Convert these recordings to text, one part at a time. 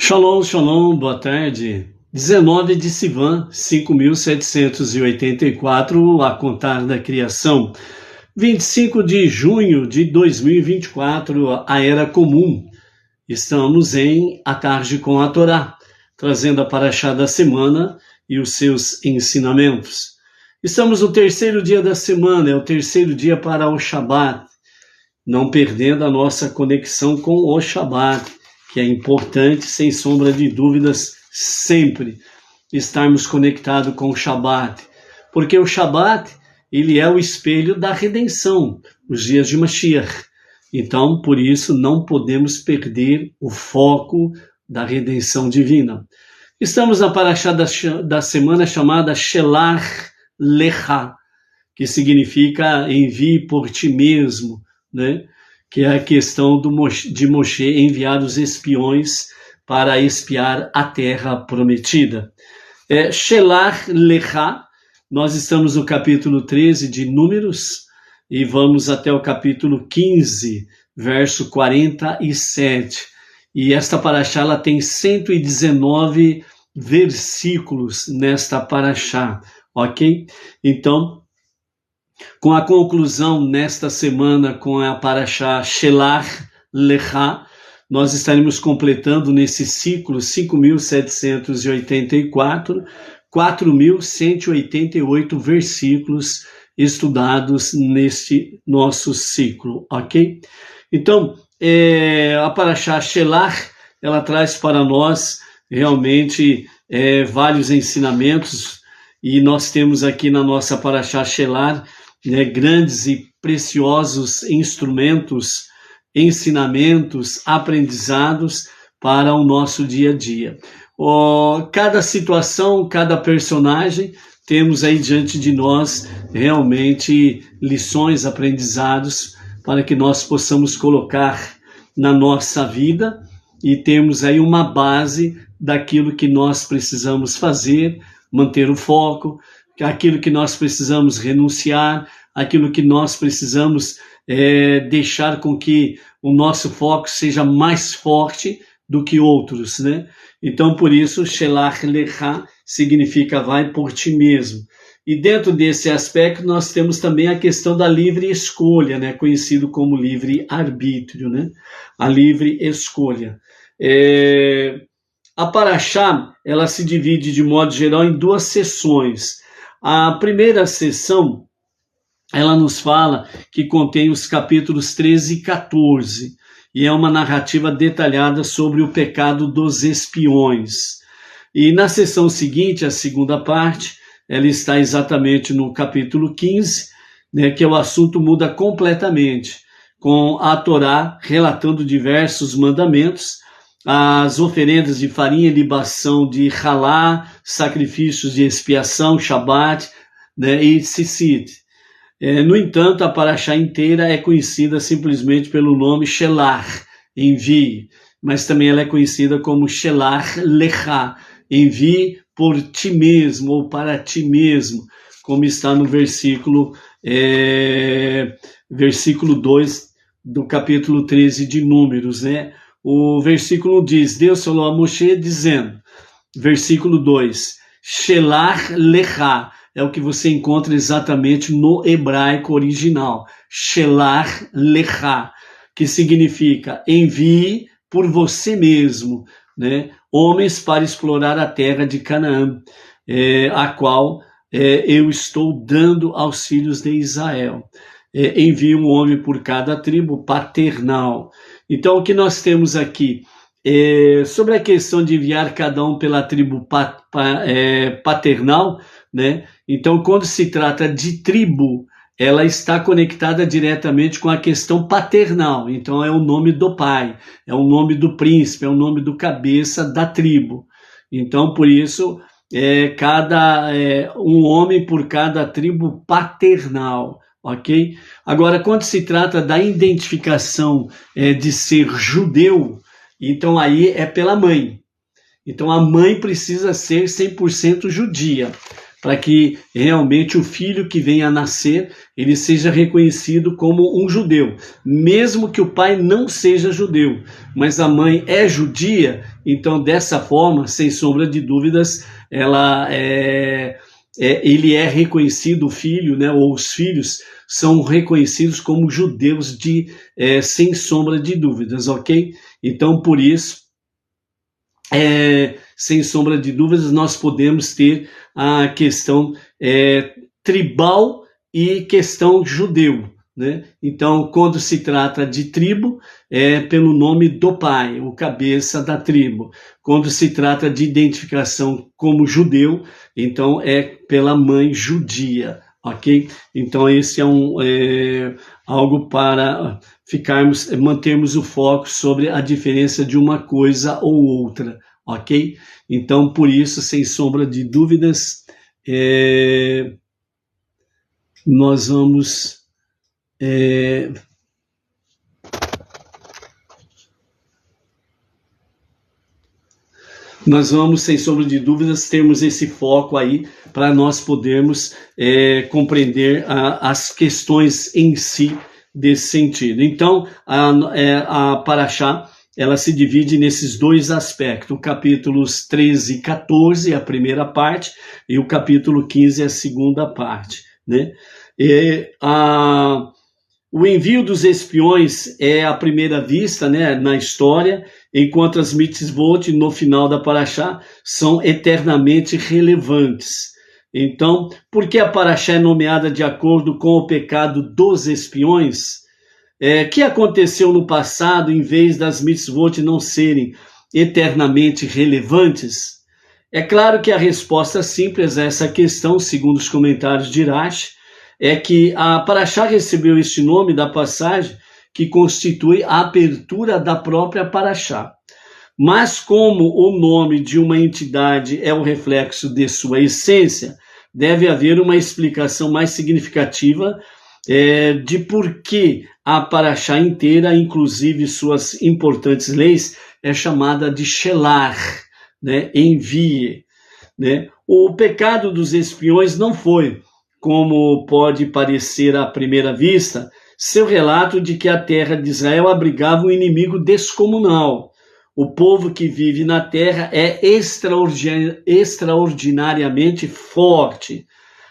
Shalom, shalom, boa tarde. 19 de Sivan, 5.784, a contar da criação. 25 de junho de 2024, a Era Comum. Estamos em A Tarde com a Torá, trazendo a Parashá da semana e os seus ensinamentos. Estamos no terceiro dia da semana, é o terceiro dia para o Shabat, não perdendo a nossa conexão com o Shabat, que é importante, sem sombra de dúvidas, sempre estarmos conectados com o Shabat, porque o Shabat, ele é o espelho da redenção, os dias de Mashiach. Então, por isso, não podemos perder o foco da redenção divina. Estamos na Parashá da semana chamada Shelach Lecha, que significa envie por ti mesmo, né? Que é a questão de Moshe enviar os espiões para espiar a terra prometida. Shelach Lecha, nós estamos no capítulo 13 de Números e vamos até o capítulo 15, verso 47. E esta parashá ela tem 119 versículos nesta parashá, ok? Então, com a conclusão nesta semana com a parashá Shelach Lecha, nós estaremos completando nesse ciclo 5.784, 4.188 versículos estudados neste nosso ciclo, ok? Então, a parashá Shelach, ela traz para nós realmente vários ensinamentos, e nós temos aqui na nossa parashá Shelach, grandes e preciosos instrumentos, ensinamentos, aprendizados para o nosso dia a dia. Cada situação, cada personagem, temos aí diante de nós realmente lições, aprendizados, para que nós possamos colocar na nossa vida e temos aí uma base daquilo que nós precisamos fazer, manter o foco, aquilo que nós precisamos renunciar, aquilo que nós precisamos deixar com que o nosso foco seja mais forte do que outros, né? Então, por isso, Shelach Lecha significa vai por ti mesmo. E dentro desse aspecto, nós temos também a questão da livre escolha, né? Conhecido como livre arbítrio, né? A livre escolha. A parashá, ela se divide de modo geral em duas sessões. A primeira sessão, ela nos fala que contém os capítulos 13 e 14, e é uma narrativa detalhada sobre o pecado dos espiões. E na sessão seguinte, a segunda parte, ela está exatamente no capítulo 15, né, que o assunto muda completamente, com a Torá relatando diversos mandamentos, as oferendas de farinha e libação de halá, sacrifícios de expiação, shabat, né, e tzitzit. No entanto, a parashá inteira é conhecida simplesmente pelo nome Shelach, envie, mas também ela é conhecida como Shelach Lecha, envie por ti mesmo ou para ti mesmo, como está no versículo 2 do capítulo 13 de Números, né? O versículo diz, Deus falou a Moshe dizendo, versículo 2, Shelach Lecha, é o que você encontra exatamente no hebraico original, Shelach Lecha, que significa envie por você mesmo, né? Homens para explorar a terra de Canaã, a qual eu estou dando aos filhos de Israel. Envie um homem por cada tribo paternal. Então, o que nós temos aqui sobre a questão de enviar cada um pela tribo paternal, né? Então, quando se trata de tribo, ela está conectada diretamente com a questão paternal. Então, é o nome do pai, é o nome do príncipe, é o nome do cabeça da tribo. Então, por isso, um homem por cada tribo paternal. Ok? Agora, quando se trata da identificação de ser judeu, então aí é pela mãe. Então, a mãe precisa ser 100% judia. para que realmente o filho que venha a nascer, ele seja reconhecido como um judeu, mesmo que o pai não seja judeu, mas a mãe é judia, então dessa forma, sem sombra de dúvidas, ele é reconhecido, o filho, né, ou os filhos são reconhecidos como judeus sem sombra de dúvidas, ok? Então, por isso, sem sombra de dúvidas, nós podemos ter a questão tribal e questão judeu, né? Então, quando se trata de tribo, é pelo nome do pai, o cabeça da tribo. Quando se trata de identificação como judeu, então é pela mãe judia, ok? Então, esse é algo para mantermos o foco sobre a diferença de uma coisa ou outra, ok? Então, por isso, sem sombra de dúvidas, nós vamos sem sombra de dúvidas, termos esse foco aí para nós podermos compreender as questões em si desse sentido. Então, a Paraxá, ela se divide nesses dois aspectos, capítulos 13 e 14, a primeira parte, e o capítulo 15, a segunda parte, né? O envio dos espiões é à primeira vista, né, na história, enquanto as mitzvot no final da Paraxá são eternamente relevantes. Então, por que a Paraxá é nomeada de acordo com o pecado dos espiões? Que aconteceu no passado em vez das mitzvot não serem eternamente relevantes? É claro que a resposta simples a essa questão, segundo os comentários de Rashi, é que a Paraxá recebeu este nome da passagem que constitui a abertura da própria Paraxá. Mas como o nome de uma entidade é o reflexo de sua essência, deve haver uma explicação mais significativa de por que a Paraxá inteira, inclusive suas importantes leis, é chamada de Shelar, né? Envie, né? O pecado dos espiões não foi, como pode parecer à primeira vista, seu relato de que a terra de Israel abrigava um inimigo descomunal. O povo que vive na terra é extraordinariamente forte.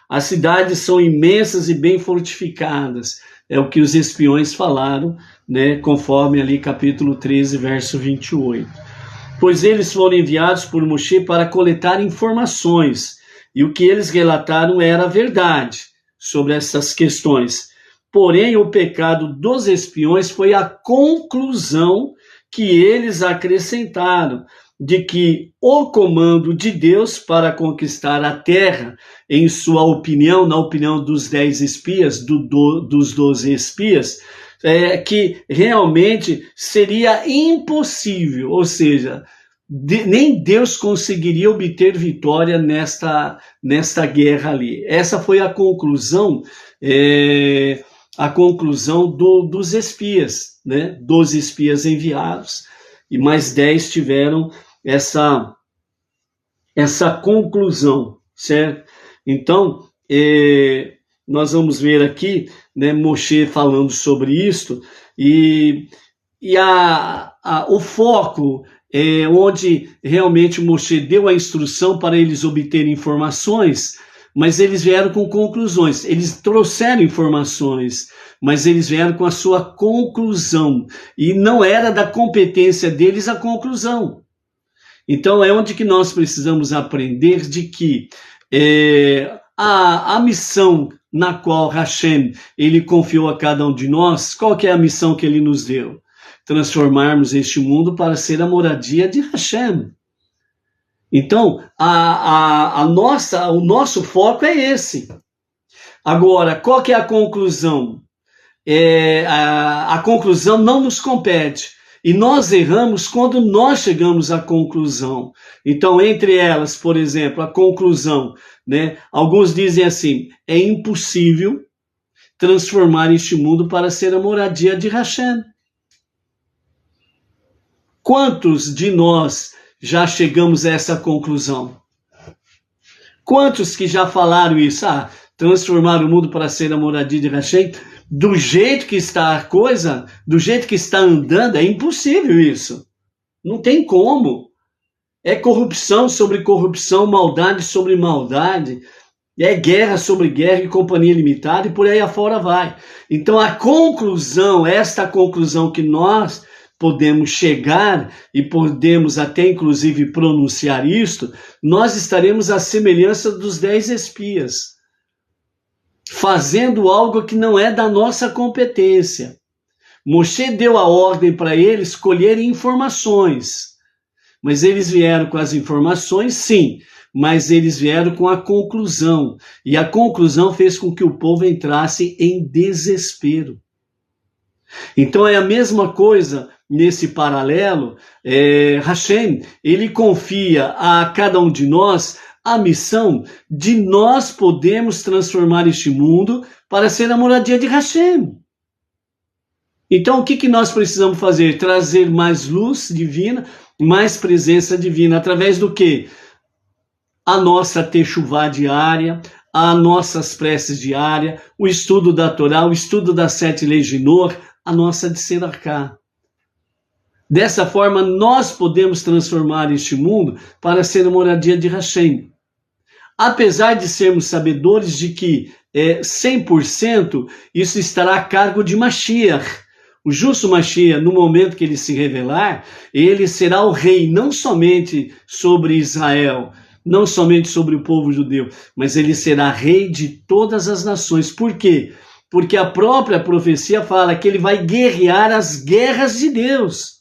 As cidades são imensas e bem fortificadas. É o que os espiões falaram, né, conforme ali capítulo 13, verso 28. Pois eles foram enviados por Moshe para coletar informações, e o que eles relataram era a verdade sobre essas questões. Porém, o pecado dos espiões foi a conclusão que eles acrescentaram de que o comando de Deus para conquistar a terra, em sua opinião, na opinião dos 10 espias, dos 12 espias, que realmente seria impossível, ou seja, nem Deus conseguiria obter vitória nesta guerra ali. Essa foi a conclusão dos espias, né? 12 espias enviados, e mais 10 tiveram essa conclusão, certo? Então, nós vamos ver aqui, né, Moshe falando sobre isto, e o foco onde realmente Moshe deu a instrução para eles obterem informações, mas eles vieram com conclusões. Eles trouxeram informações, mas eles vieram com a sua conclusão, e não era da competência deles a conclusão. Então é onde que nós precisamos aprender de que a missão na qual Hashem ele confiou a cada um de nós, qual que é a missão que ele nos deu? Transformarmos este mundo para ser a moradia de Hashem. Então, o nosso foco é esse. Agora, qual que é a conclusão? A conclusão não nos compete. E nós erramos quando nós chegamos à conclusão. Então, entre elas, por exemplo, a conclusão, né? Alguns dizem assim, é impossível transformar este mundo para ser a moradia de Hashem. Quantos de nós já chegamos a essa conclusão? Quantos que já falaram isso? Transformar o mundo para ser a moradia de Hashem? Do jeito que está a coisa, do jeito que está andando, é impossível isso. Não tem como. É corrupção sobre corrupção, maldade sobre maldade. É guerra sobre guerra e companhia limitada e por aí afora vai. Então a conclusão, esta conclusão que nós podemos chegar e podemos até inclusive pronunciar isto, nós estaremos à semelhança dos 10 espias, fazendo algo que não é da nossa competência. Moshe deu a ordem para eles colherem informações, mas eles vieram com as informações, sim, mas eles vieram com a conclusão, e a conclusão fez com que o povo entrasse em desespero. Então é a mesma coisa nesse paralelo. Hashem, ele confia a cada um de nós a missão de nós podermos transformar este mundo para ser a moradia de Hashem. Então o que nós precisamos fazer? Trazer mais luz divina, mais presença divina, através do quê? A nossa techuvá diária, as nossas preces diárias, o estudo da Torá, o estudo das 7 leis de Noah, a nossa tzedakah. Dessa forma, nós podemos transformar este mundo para ser a moradia de Hashem. Apesar de sermos sabedores de que 100% isso estará a cargo de Mashiach. O justo Mashiach, no momento que ele se revelar, ele será o rei não somente sobre Israel, não somente sobre o povo judeu, mas ele será rei de todas as nações. Por quê? Porque a própria profecia fala que ele vai guerrear as guerras de Deus.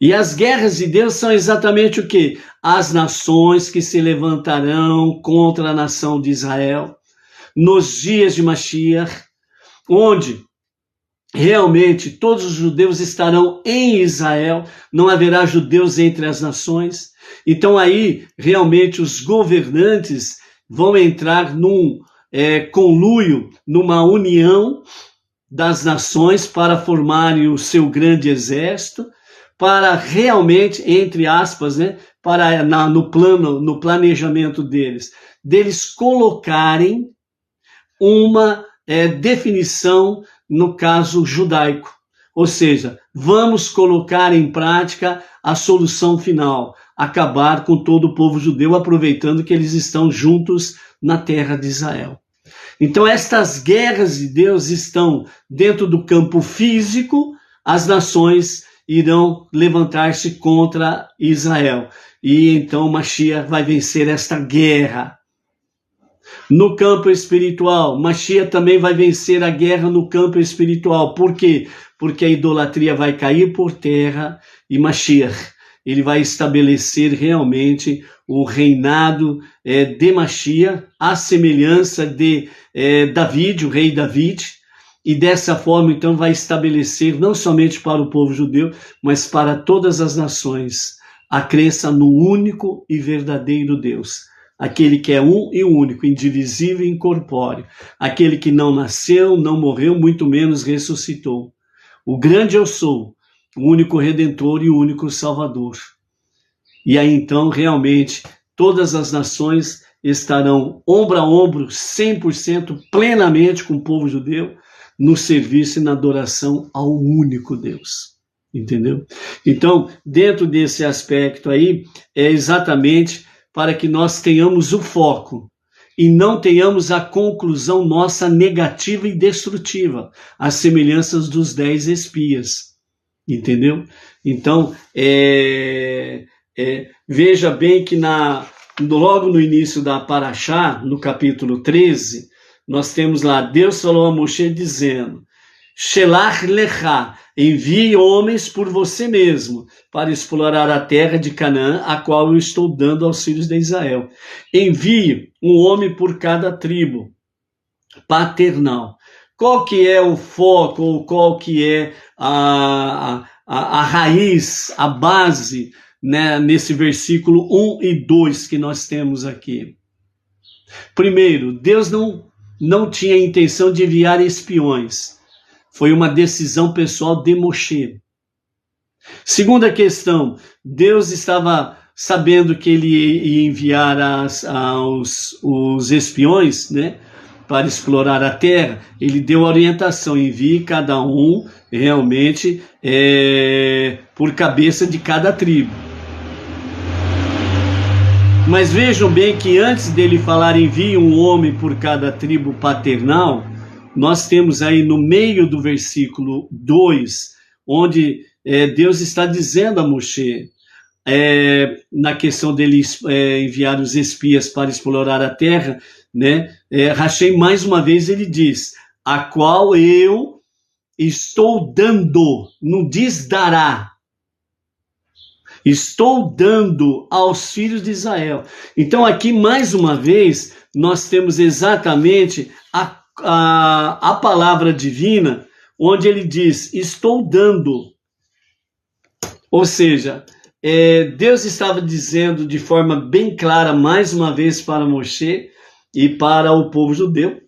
E as guerras de Deus são exatamente o quê? As nações que se levantarão contra a nação de Israel, nos dias de Mashiach, onde realmente todos os judeus estarão em Israel, não haverá judeus entre as nações. Então aí, realmente, os governantes vão entrar num conluio, numa união das nações para formarem o seu grande exército, para realmente, entre aspas, para no planejamento deles colocarem uma definição no caso judaico. Ou seja, vamos colocar em prática a solução final, acabar com todo o povo judeu, aproveitando que eles estão juntos na terra de Israel. Então estas guerras de Deus estão dentro do campo físico, as nações irão levantar-se contra Israel. E então Mashiach vai vencer esta guerra. No campo espiritual, Mashiach também vai vencer a guerra no campo espiritual. Por quê? Porque a idolatria vai cair por terra e Mashiach, ele vai estabelecer realmente o reinado de Mashiach, à semelhança de David, o rei David, e dessa forma então vai estabelecer não somente para o povo judeu, mas para todas as nações, a crença no único e verdadeiro Deus. Aquele que é um e único, indivisível e incorpóreo. Aquele que não nasceu, não morreu, muito menos ressuscitou. O grande eu sou, o único Redentor e o único Salvador. E aí então, realmente, todas as nações estarão ombro a ombro, 100%, plenamente com o povo judeu, no serviço e na adoração ao único Deus. Entendeu? Então, dentro desse aspecto aí, é exatamente para que nós tenhamos o foco e não tenhamos a conclusão nossa negativa e destrutiva, as semelhanças dos 10 espias, entendeu? Então, veja bem que logo no início da Parashá, no capítulo 13, nós temos lá, Deus falou a Moshe dizendo, Shelach lecha, envie homens por você mesmo, para explorar a terra de Canaã, a qual eu estou dando aos filhos de Israel. Envie um homem por cada tribo paternal. Qual que é o foco, ou qual que é a raiz, a base, né, nesse versículo 1 e 2 que nós temos aqui? Primeiro, Deus não tinha intenção de enviar espiões. Foi uma decisão pessoal de Moshe. Segunda questão, Deus estava sabendo que ele ia enviar os espiões, né, para explorar a terra, ele deu orientação: envie cada um realmente por cabeça de cada tribo. Mas vejam bem que antes dele falar envie um homem por cada tribo paternal, nós temos aí no meio do versículo 2, onde Deus está dizendo a Moshe, na questão dele enviar os espias para explorar a terra, né? Hashem, mais uma vez, ele diz: a qual eu estou dando, não diz dará, estou dando aos filhos de Israel. Então aqui, mais uma vez, nós temos exatamente a palavra divina, onde ele diz, estou dando. Ou seja, Deus estava dizendo de forma bem clara, mais uma vez, para Moshe e para o povo judeu,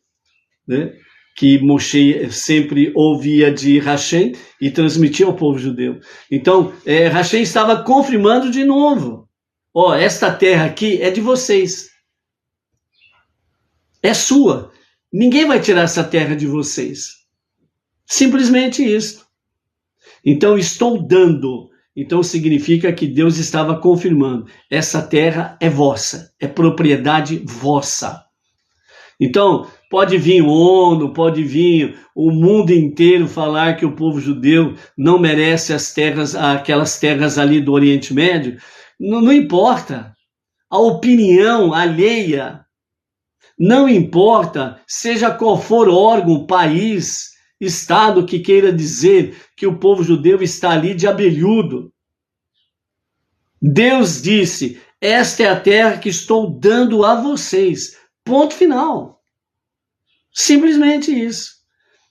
né, que Moshe sempre ouvia de Hashem e transmitia ao povo judeu. Então, Hashem estava confirmando de novo: ó, esta terra aqui é de vocês, é sua, ninguém vai tirar essa terra de vocês, simplesmente isso. Então, estou dando. Então significa que Deus estava confirmando: essa terra é vossa, é propriedade vossa. Então, pode vir ONU, pode vir o mundo inteiro falar que o povo judeu não merece as terras, aquelas terras ali do Oriente Médio. Não importa. A opinião alheia, não importa, seja qual for o órgão, país, Estado que queira dizer que o povo judeu está ali de abelhudo. Deus disse: esta é a terra que estou dando a vocês. Ponto final. Simplesmente isso.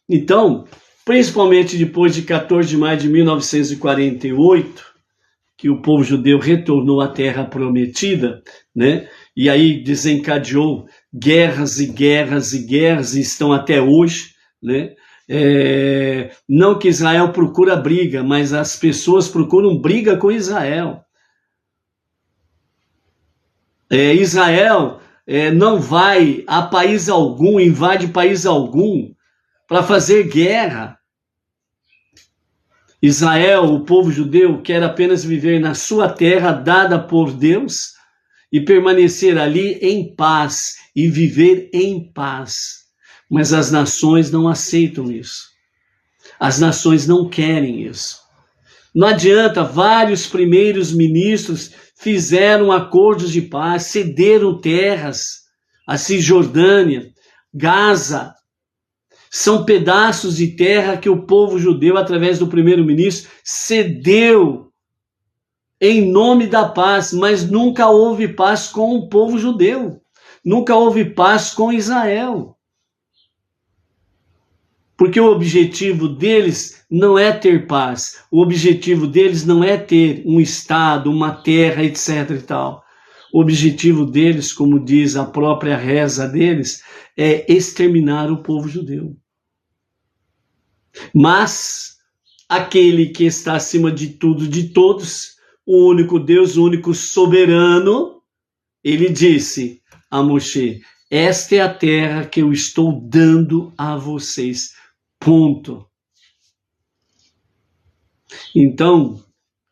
Então, principalmente depois de 14 de maio de 1948, que o povo judeu retornou à terra prometida, né? E aí desencadeou guerras e guerras e guerras, e estão até hoje, né? Não que Israel procura briga, mas as pessoas procuram briga com Israel. Israel não vai a país algum, invade país algum para fazer guerra. Israel, o povo judeu, quer apenas viver na sua terra dada por Deus e permanecer ali em paz e viver em paz. Mas as nações não aceitam isso. As nações não querem isso. Não adianta, vários primeiros ministros fizeram acordos de paz, cederam terras, a Cisjordânia, Gaza. São pedaços de terra que o povo judeu, através do primeiro-ministro, cedeu em nome da paz, mas nunca houve paz com o povo judeu. Nunca houve paz com Israel. Porque o objetivo deles não é ter paz. O objetivo deles não é ter um estado, uma terra, etc. e tal. O objetivo deles, como diz a própria reza deles, é exterminar o povo judeu. Mas aquele que está acima de tudo, de todos, o único Deus, o único soberano, ele disse a Moshe: esta é a terra que eu estou dando a vocês. Ponto. Então,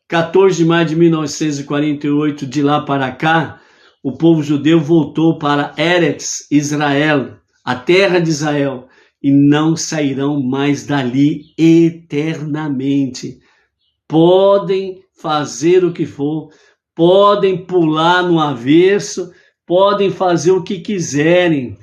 14 de maio de 1948, de lá para cá, o povo judeu voltou para Eretz Israel, a terra de Israel, e não sairão mais dali eternamente. Podem fazer o que for, podem pular no avesso, podem fazer o que quiserem.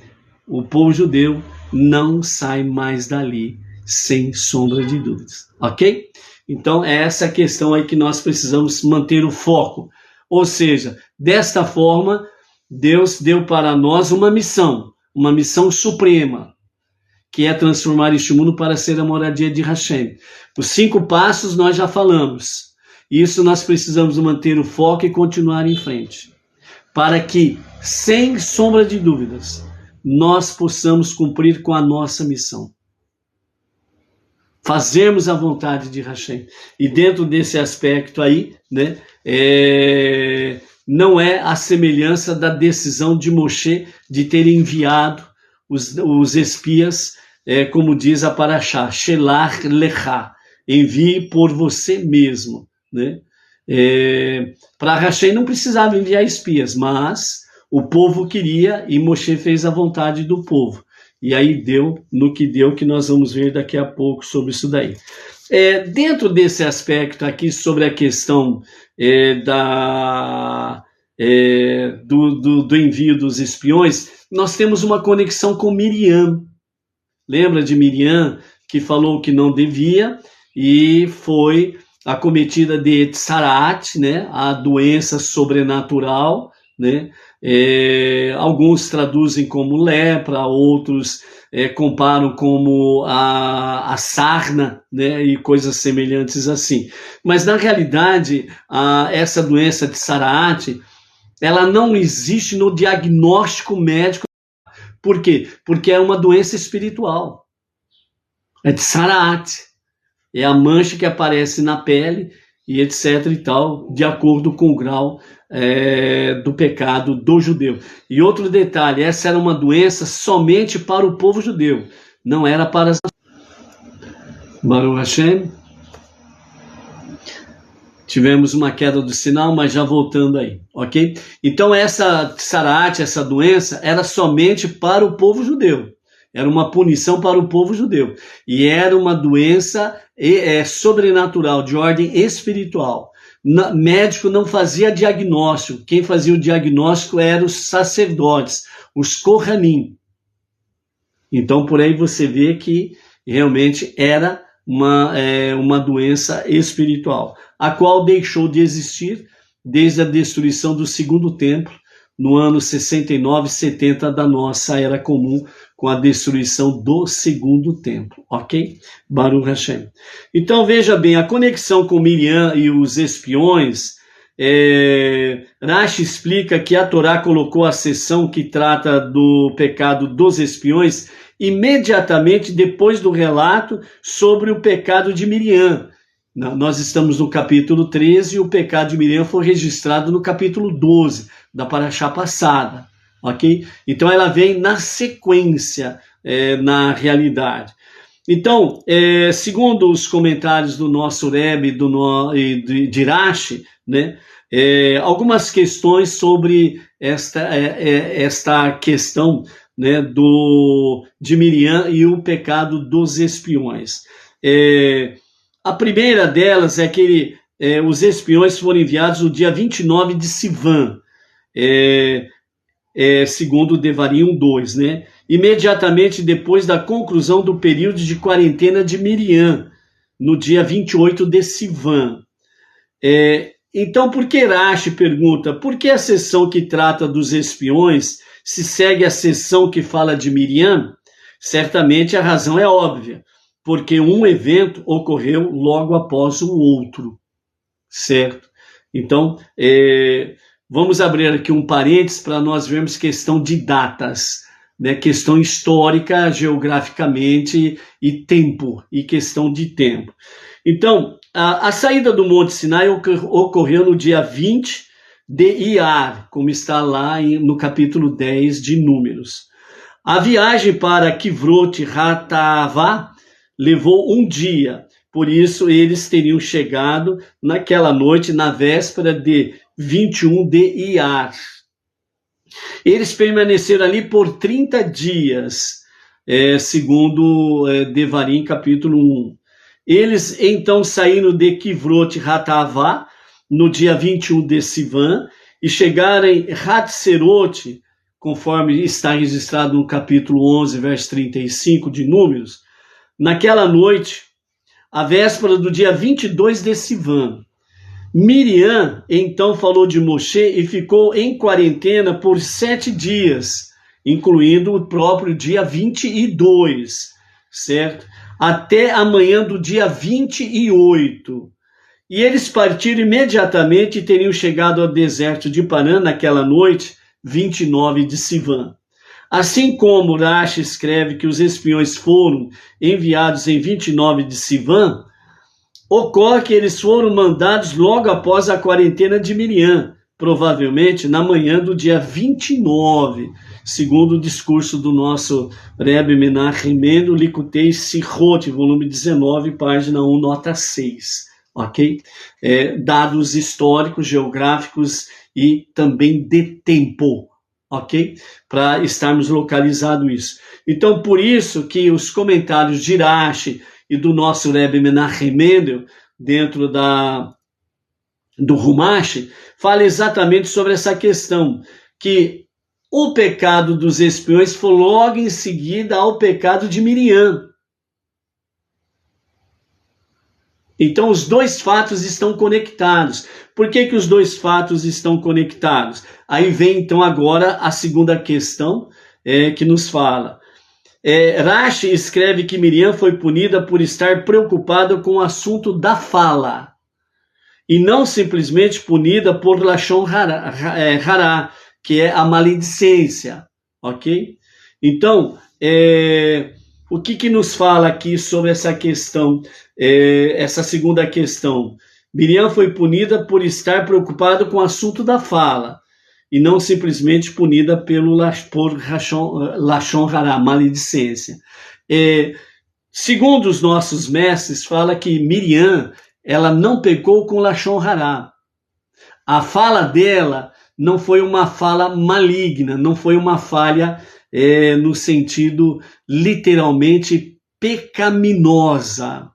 O povo judeu não sai mais dali, sem sombra de dúvidas, ok? Então, é essa questão aí que nós precisamos manter o foco. Ou seja, desta forma, Deus deu para nós uma missão suprema, que é transformar este mundo para ser a moradia de Hashem. Os 5 passos nós já falamos. Isso nós precisamos manter o foco e continuar em frente, para que, sem sombra de dúvidas, nós possamos cumprir com a nossa missão. Fazermos a vontade de Hashem. E dentro desse aspecto aí, né, não é a semelhança da decisão de Moshe de ter enviado os espias, como diz a Parashá, Shelach Lecha, envie por você mesmo, né? Para Hashem não precisava enviar espias, mas o povo queria e Moshe fez a vontade do povo. E aí deu no que deu, que nós vamos ver daqui a pouco sobre isso daí. Dentro desse aspecto aqui, sobre a questão do envio dos espiões, nós temos uma conexão com Miriam. Lembra de Miriam, que falou que não devia e foi acometida de Tsarat, né, a doença sobrenatural, né? Alguns traduzem como lepra, outros comparam como a sarna, né, e coisas semelhantes assim. Mas na realidade, essa doença de Tsarat, ela não existe no diagnóstico médico. Por quê? Porque é uma doença espiritual. É Tsarat. É a mancha que aparece na pele e etc e tal, de acordo com o grau do pecado do judeu. E outro detalhe, essa era uma doença somente para o povo judeu, não era para as... Baruch Hashem. Tivemos uma queda do sinal, mas já voltando aí, ok? Então essa Tsarat, essa doença, era somente para o povo judeu. Era uma punição para o povo judeu. E era uma doença sobrenatural, de ordem espiritual. Médico não fazia diagnóstico. Quem fazia o diagnóstico eram os sacerdotes, os Kohanim. Então, por aí você vê que realmente era uma doença espiritual, a qual deixou de existir desde a destruição do segundo templo, no ano 69 e 70 da nossa era comum, com a destruição do segundo templo, ok? Baruch Hashem. Então veja bem, a conexão com Miriam e os espiões, Rashi explica que a Torá colocou a seção que trata do pecado dos espiões imediatamente depois do relato sobre o pecado de Miriam. Nós estamos no capítulo 13 e o pecado de Miriam foi registrado no capítulo 12 da Parashá passada, ok? Então ela vem na sequência, na realidade. Então, segundo os comentários do nosso Rebbe de Rashi, né, algumas questões sobre esta questão, né, de Miriam e o pecado dos espiões. A primeira delas é que os espiões foram enviados no dia 29 de Sivan, segundo Devarim 1:2, né? Imediatamente depois da conclusão do período de quarentena de Miriam, no dia 28 de Sivan. Então, por que Rashi pergunta, por que a seção que trata dos espiões se segue a seção que fala de Miriam? Certamente a razão é óbvia, porque um evento ocorreu logo após o outro, certo? Então, vamos abrir aqui um parênteses para nós vermos questão de datas, né? Questão histórica, geograficamente, e tempo, e questão de tempo. Então, a saída do Monte Sinai ocorreu no dia 20 de Iyar, como está lá no capítulo 10 de Números. A viagem para Kivrot Hatavá levou um dia, por isso eles teriam chegado naquela noite, na véspera de 21 de Iyar. Eles permaneceram ali por 30 dias, segundo Devarim, capítulo 1. Eles então saíram de Kivrot Hatavá no dia 21 de Sivan e chegaram em Hatzerote, conforme está registrado no capítulo 11, verso 35 de Números, naquela noite, a véspera do dia 22 de Sivan. Miriam então falou de Moshe e ficou em quarentena por 7 dias, incluindo o próprio dia 22, certo? Até amanhã do dia 28. E eles partiram imediatamente e teriam chegado ao deserto de Parã naquela noite, 29 de Sivan. Assim como Rashi escreve que os espiões foram enviados em 29 de Sivan, ocorre que eles foram mandados logo após a quarentena de Miriam, provavelmente na manhã do dia 29, segundo o discurso do nosso Rebbe Menachem Mendel, Likutei Sichot, volume 19, página 1, nota 6, ok? Dados históricos, geográficos e também de tempo, ok? Para estarmos localizado isso. Então, por isso que os comentários de Rashi e do nosso Rebbe Menachem Mendel, dentro do Humash, fala exatamente sobre essa questão, que o pecado dos espiões foi logo em seguida ao pecado de Miriam. Então, os dois fatos estão conectados. Por que os dois fatos estão conectados? Aí vem, então, agora a segunda questão que nos fala. Rashi escreve que Miriam foi punida por estar preocupada com o assunto da fala, e não simplesmente punida por Lashon Hará, que é a maledicência, ok? Então, o que nos fala aqui sobre essa questão, essa segunda questão? Miriam foi punida por estar preocupada com o assunto da fala, e não simplesmente punida por Lashon Hará, maledicência. Segundo os nossos mestres, fala que Miriam, ela não pecou com Lashon Hará. A fala dela não foi uma fala maligna, não foi uma falha no sentido literalmente pecaminosa.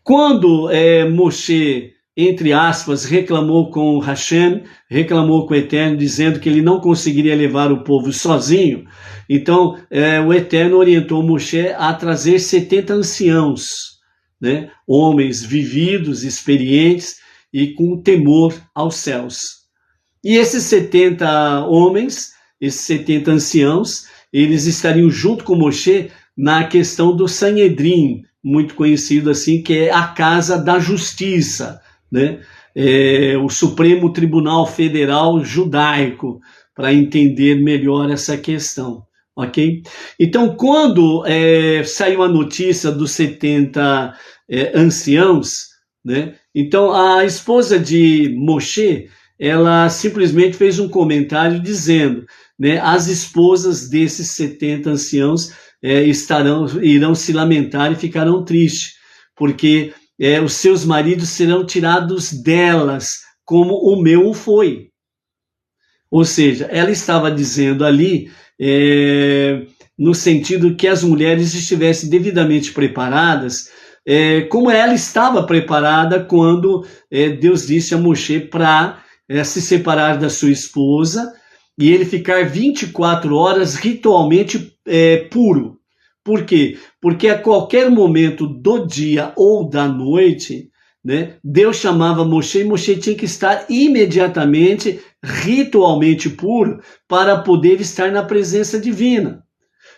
Quando Moshe, entre aspas, reclamou com Hashem, reclamou com o Eterno, dizendo que ele não conseguiria levar o povo sozinho, então o Eterno orientou Moshe a trazer 70 anciãos, né? Homens vividos, experientes e com temor aos céus. E esses 70 homens, esses 70 anciãos, eles estariam junto com Moshe na questão do Sanhedrin, muito conhecido assim, que é a Casa da Justiça, né? O Supremo Tribunal Federal Judaico, para entender melhor essa questão, ok? Então, quando saiu a notícia dos 70 anciãos, né? Então a esposa de Moshe, ela simplesmente fez um comentário dizendo, né, as esposas desses 70 anciãos irão se lamentar e ficarão tristes, porque os seus maridos serão tirados delas, como o meu foi. Ou seja, ela estava dizendo ali, no sentido que as mulheres estivessem devidamente preparadas, como ela estava preparada quando Deus disse a Moshe para se separar da sua esposa e ele ficar 24 horas ritualmente puro. Por quê? Porque a qualquer momento do dia ou da noite, né, Deus chamava Moshe e Moshe tinha que estar imediatamente ritualmente puro para poder estar na presença divina.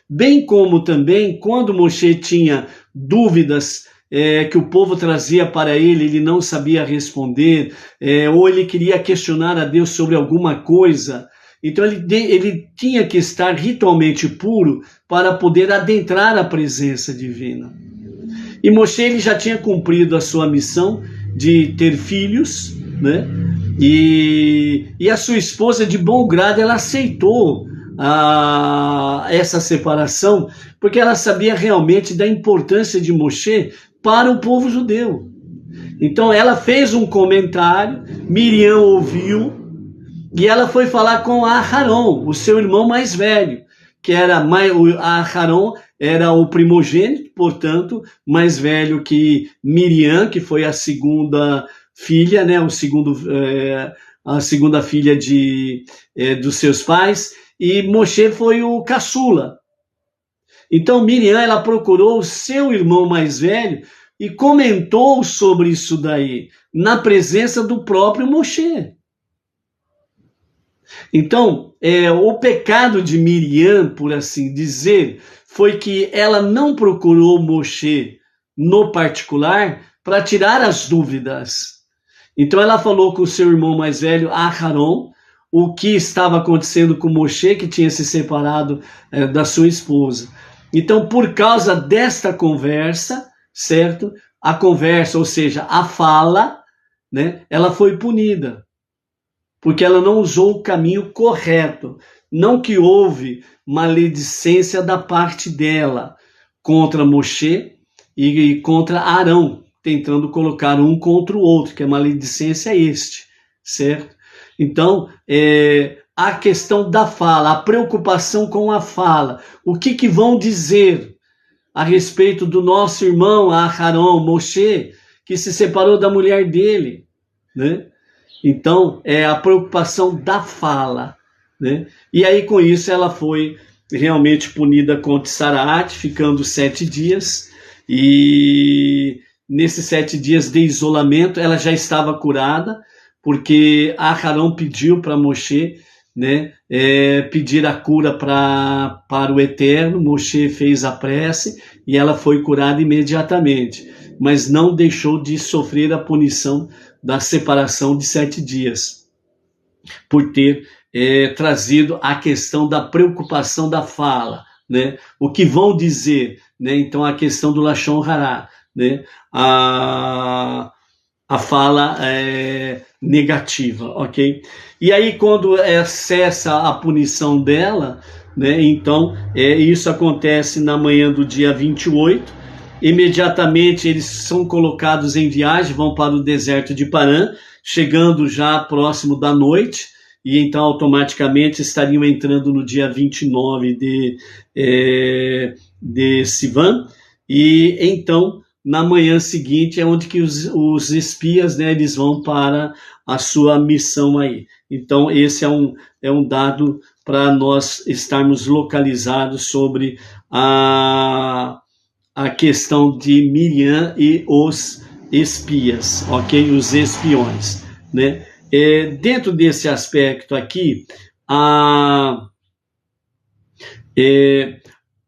Bem como também quando Moshe tinha dúvidas que o povo trazia para ele não sabia responder, ou ele queria questionar a Deus sobre alguma coisa, então ele tinha que estar ritualmente puro para poder adentrar a presença divina. E Moshe ele já tinha cumprido a sua missão de ter filhos, né? E a sua esposa, de bom grado, ela aceitou essa separação, porque ela sabia realmente da importância de Moshe para o povo judeu. Então ela fez um comentário, Miriam ouviu, e ela foi falar com Aharon, o seu irmão mais velho, que era Aharon era o primogênito, portanto, mais velho que Miriam, que foi a segunda filha, né, a segunda filha dos seus pais, e Moshe foi o caçula. Então Miriam, ela procurou o seu irmão mais velho e comentou sobre isso daí, na presença do próprio Moshe. Então, o pecado de Miriam, por assim dizer, foi que ela não procurou Moshe no particular para tirar as dúvidas. Então ela falou com o seu irmão mais velho, Aharon, o que estava acontecendo com Moshe, que tinha se separado da sua esposa. Então, por causa desta conversa, certo? A conversa, ou seja, a fala, né? Ela foi punida. porque ela não usou o caminho correto. Não que houve maledicência da parte dela contra Moshe e contra Arão, tentando colocar um contra o outro, que a maledicência é certo? Então, a questão da fala, a preocupação com a fala, o que vão dizer a respeito do nosso irmão Aharon, Moshe, que se separou da mulher dele, né? Então, é a preocupação da fala, né? E aí, com isso, ela foi realmente punida com Tsaraat, ficando 7 dias, e nesses 7 dias de isolamento, ela já estava curada, porque Aharon pediu para Moshe, né, pedir a cura para o Eterno. Moshe fez a prece e ela foi curada imediatamente, mas não deixou de sofrer a punição da separação de 7 dias, por ter trazido a questão da preocupação da fala, né? O que vão dizer, né? Então a questão do Lashon Hará, né? A fala negativa, ok? E aí quando cessa a punição dela, né? Então isso acontece na manhã do dia 28, imediatamente eles são colocados em viagem, vão para o deserto de Parã, chegando já próximo da noite, e então automaticamente estariam entrando no dia 29 de Sivan, e então na manhã seguinte é onde que os espias, né, eles vão para a sua missão aí. Então esse é um dado para nós estarmos localizados sobre a questão de Miriam e os espias, ok? Os espiões, né? Dentro desse aspecto aqui,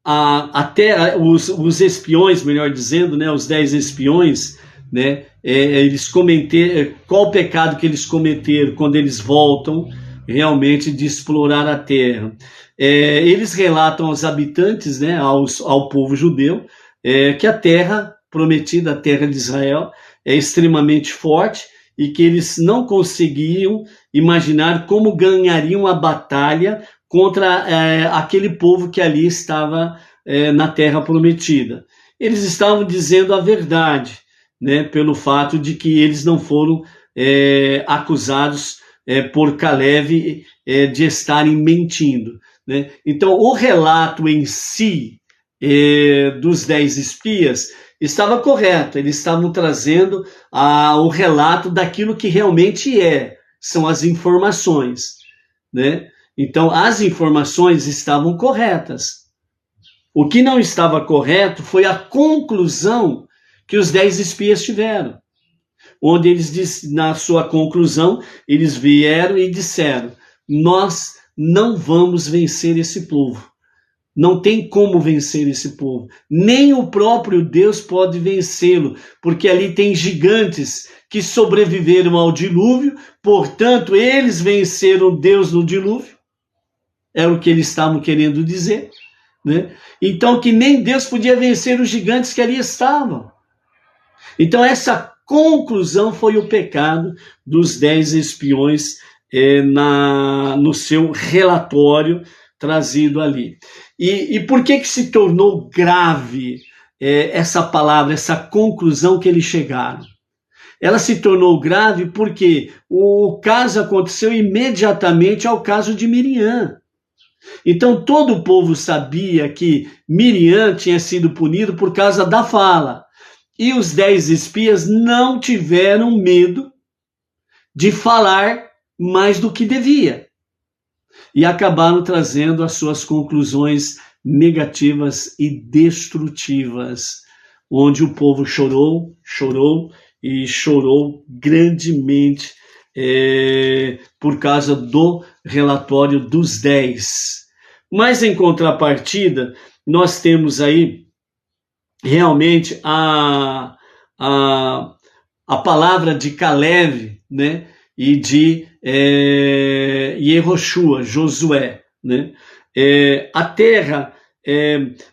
até os espiões, melhor dizendo, né? Os 10 espiões, né? Eles cometeram, qual o pecado que eles cometeram quando eles voltam realmente de explorar a terra? Eles relatam aos habitantes, né? Ao povo judeu, que a terra prometida, a terra de Israel, é extremamente forte e que eles não conseguiam imaginar como ganhariam a batalha contra aquele povo que ali estava na terra prometida. Eles estavam dizendo a verdade, né, pelo fato de que eles não foram acusados por Caleb de estarem mentindo, né? Então, o relato em si dos 10 espias estava correto, eles estavam trazendo o relato daquilo que realmente são as informações, né? Então as informações estavam corretas. O que não estava correto foi a conclusão que os 10 espias tiveram, onde eles, na sua conclusão, eles vieram e disseram: nós não vamos vencer esse povo. Não tem como vencer esse povo. Nem o próprio Deus pode vencê-lo, porque ali tem gigantes que sobreviveram ao dilúvio, portanto, eles venceram Deus no dilúvio. É o que eles estavam querendo dizer, né? Então, que nem Deus podia vencer os gigantes que ali estavam. Então, essa conclusão foi o pecado dos 10 espiões no seu relatório trazido ali. E por que se tornou grave essa palavra, essa conclusão que eles chegaram? Ela se tornou grave porque o caso aconteceu imediatamente ao caso de Miriam. Então todo o povo sabia que Miriam tinha sido punido por causa da fala. E os 10 espias não tiveram medo de falar mais do que devia. E acabaram trazendo as suas conclusões negativas e destrutivas, onde o povo chorou e chorou grandemente por causa do relatório dos 10. Mas em contrapartida, nós temos aí realmente a palavra de Caleb, né? E de Yehoshua, Josué, né? A terra,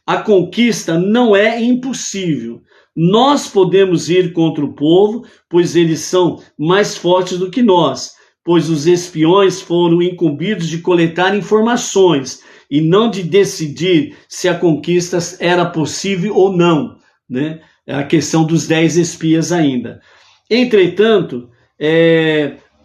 a conquista não é impossível. Nós podemos ir contra o povo, pois eles são mais fortes do que nós. pois os espiões foram incumbidos de coletar informações e não de decidir se a conquista era possível ou não, né? É a questão dos 10 espias ainda. Entretanto,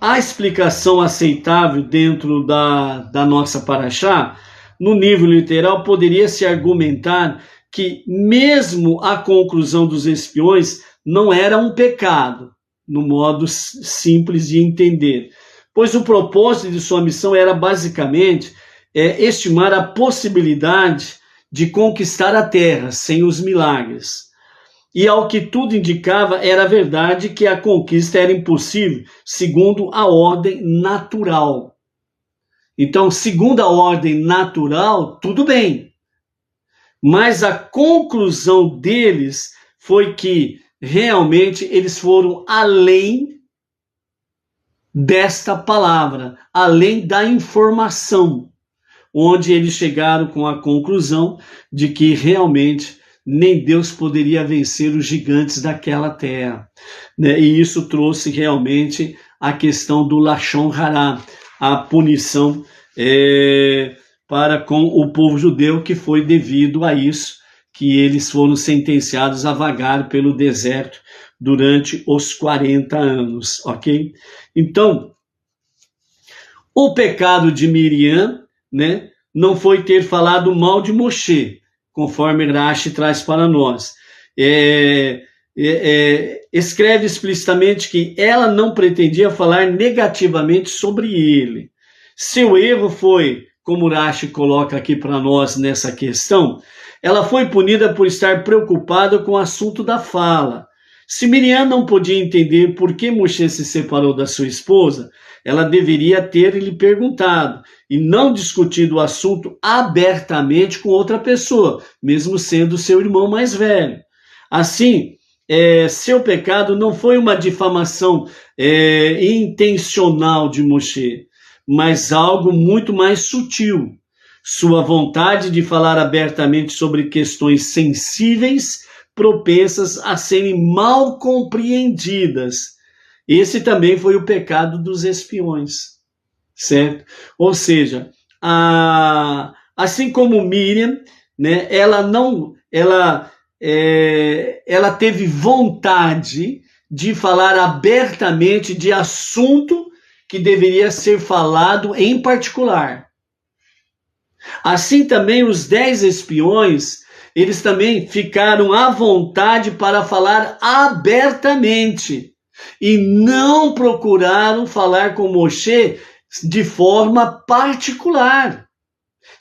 a explicação aceitável dentro da nossa paraxá, no nível literal, poderia se argumentar que mesmo a conclusão dos espiões não era um pecado, no modo simples de entender, pois o propósito de sua missão era basicamente estimar a possibilidade de conquistar a terra sem os milagres. E ao que tudo indicava, era verdade que a conquista era impossível, segundo a ordem natural. Então, segundo a ordem natural, tudo bem. Mas a conclusão deles foi que realmente eles foram além desta palavra, além da informação, onde eles chegaram com a conclusão de que realmente nem Deus poderia vencer os gigantes daquela terra, né? E isso trouxe realmente a questão do Lashon Hará, a punição para com o povo judeu, que foi devido a isso, que eles foram sentenciados a vagar pelo deserto durante os 40 anos, ok? Então, o pecado de Miriam, né, não foi ter falado mal de Moshe, conforme Rashi traz para nós. Escreve explicitamente que ela não pretendia falar negativamente sobre ele. Seu erro foi, como Rashi coloca aqui para nós nessa questão, ela foi punida por estar preocupada com o assunto da fala. Se Miriam não podia entender por que Moshe se separou da sua esposa, ela deveria ter lhe perguntado e não discutido o assunto abertamente com outra pessoa, mesmo sendo seu irmão mais velho. Assim, seu pecado não foi uma difamação intencional de Moshe, mas algo muito mais sutil. Sua vontade de falar abertamente sobre questões sensíveis, propensas a serem mal compreendidas. Esse também foi o pecado dos espiões, certo? Ou seja, assim como Miriam, né, ela teve vontade de falar abertamente de assunto que deveria ser falado em particular. Assim também os 10 espiões, eles também ficaram à vontade para falar abertamente e não procuraram falar com Moshe de forma particular,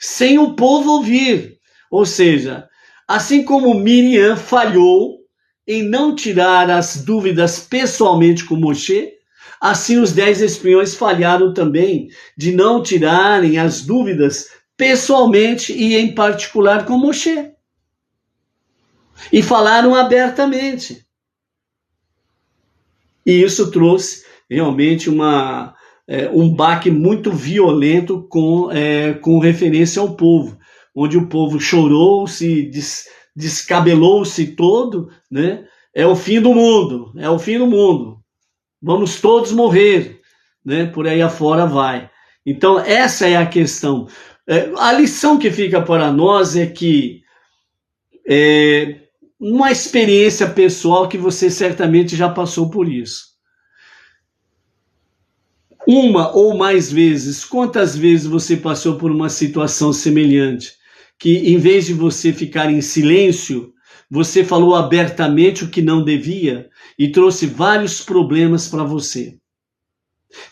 sem o povo ouvir. Ou seja, assim como Miriam falhou em não tirar as dúvidas pessoalmente com Moshe, assim os 10 espiões falharam também de não tirarem as dúvidas pessoalmente e em particular com Moshe. E falaram abertamente. E isso trouxe realmente um baque muito violento com referência ao povo, onde o povo chorou, descabelou-se todo, né? É o fim do mundo, é o fim do mundo. Vamos todos morrer, né? Por aí afora vai. Então essa é a questão. A lição que fica para nós é que uma experiência pessoal que você certamente já passou por isso. Uma ou mais vezes, quantas vezes você passou por uma situação semelhante, que em vez de você ficar em silêncio, você falou abertamente o que não devia e trouxe vários problemas para você.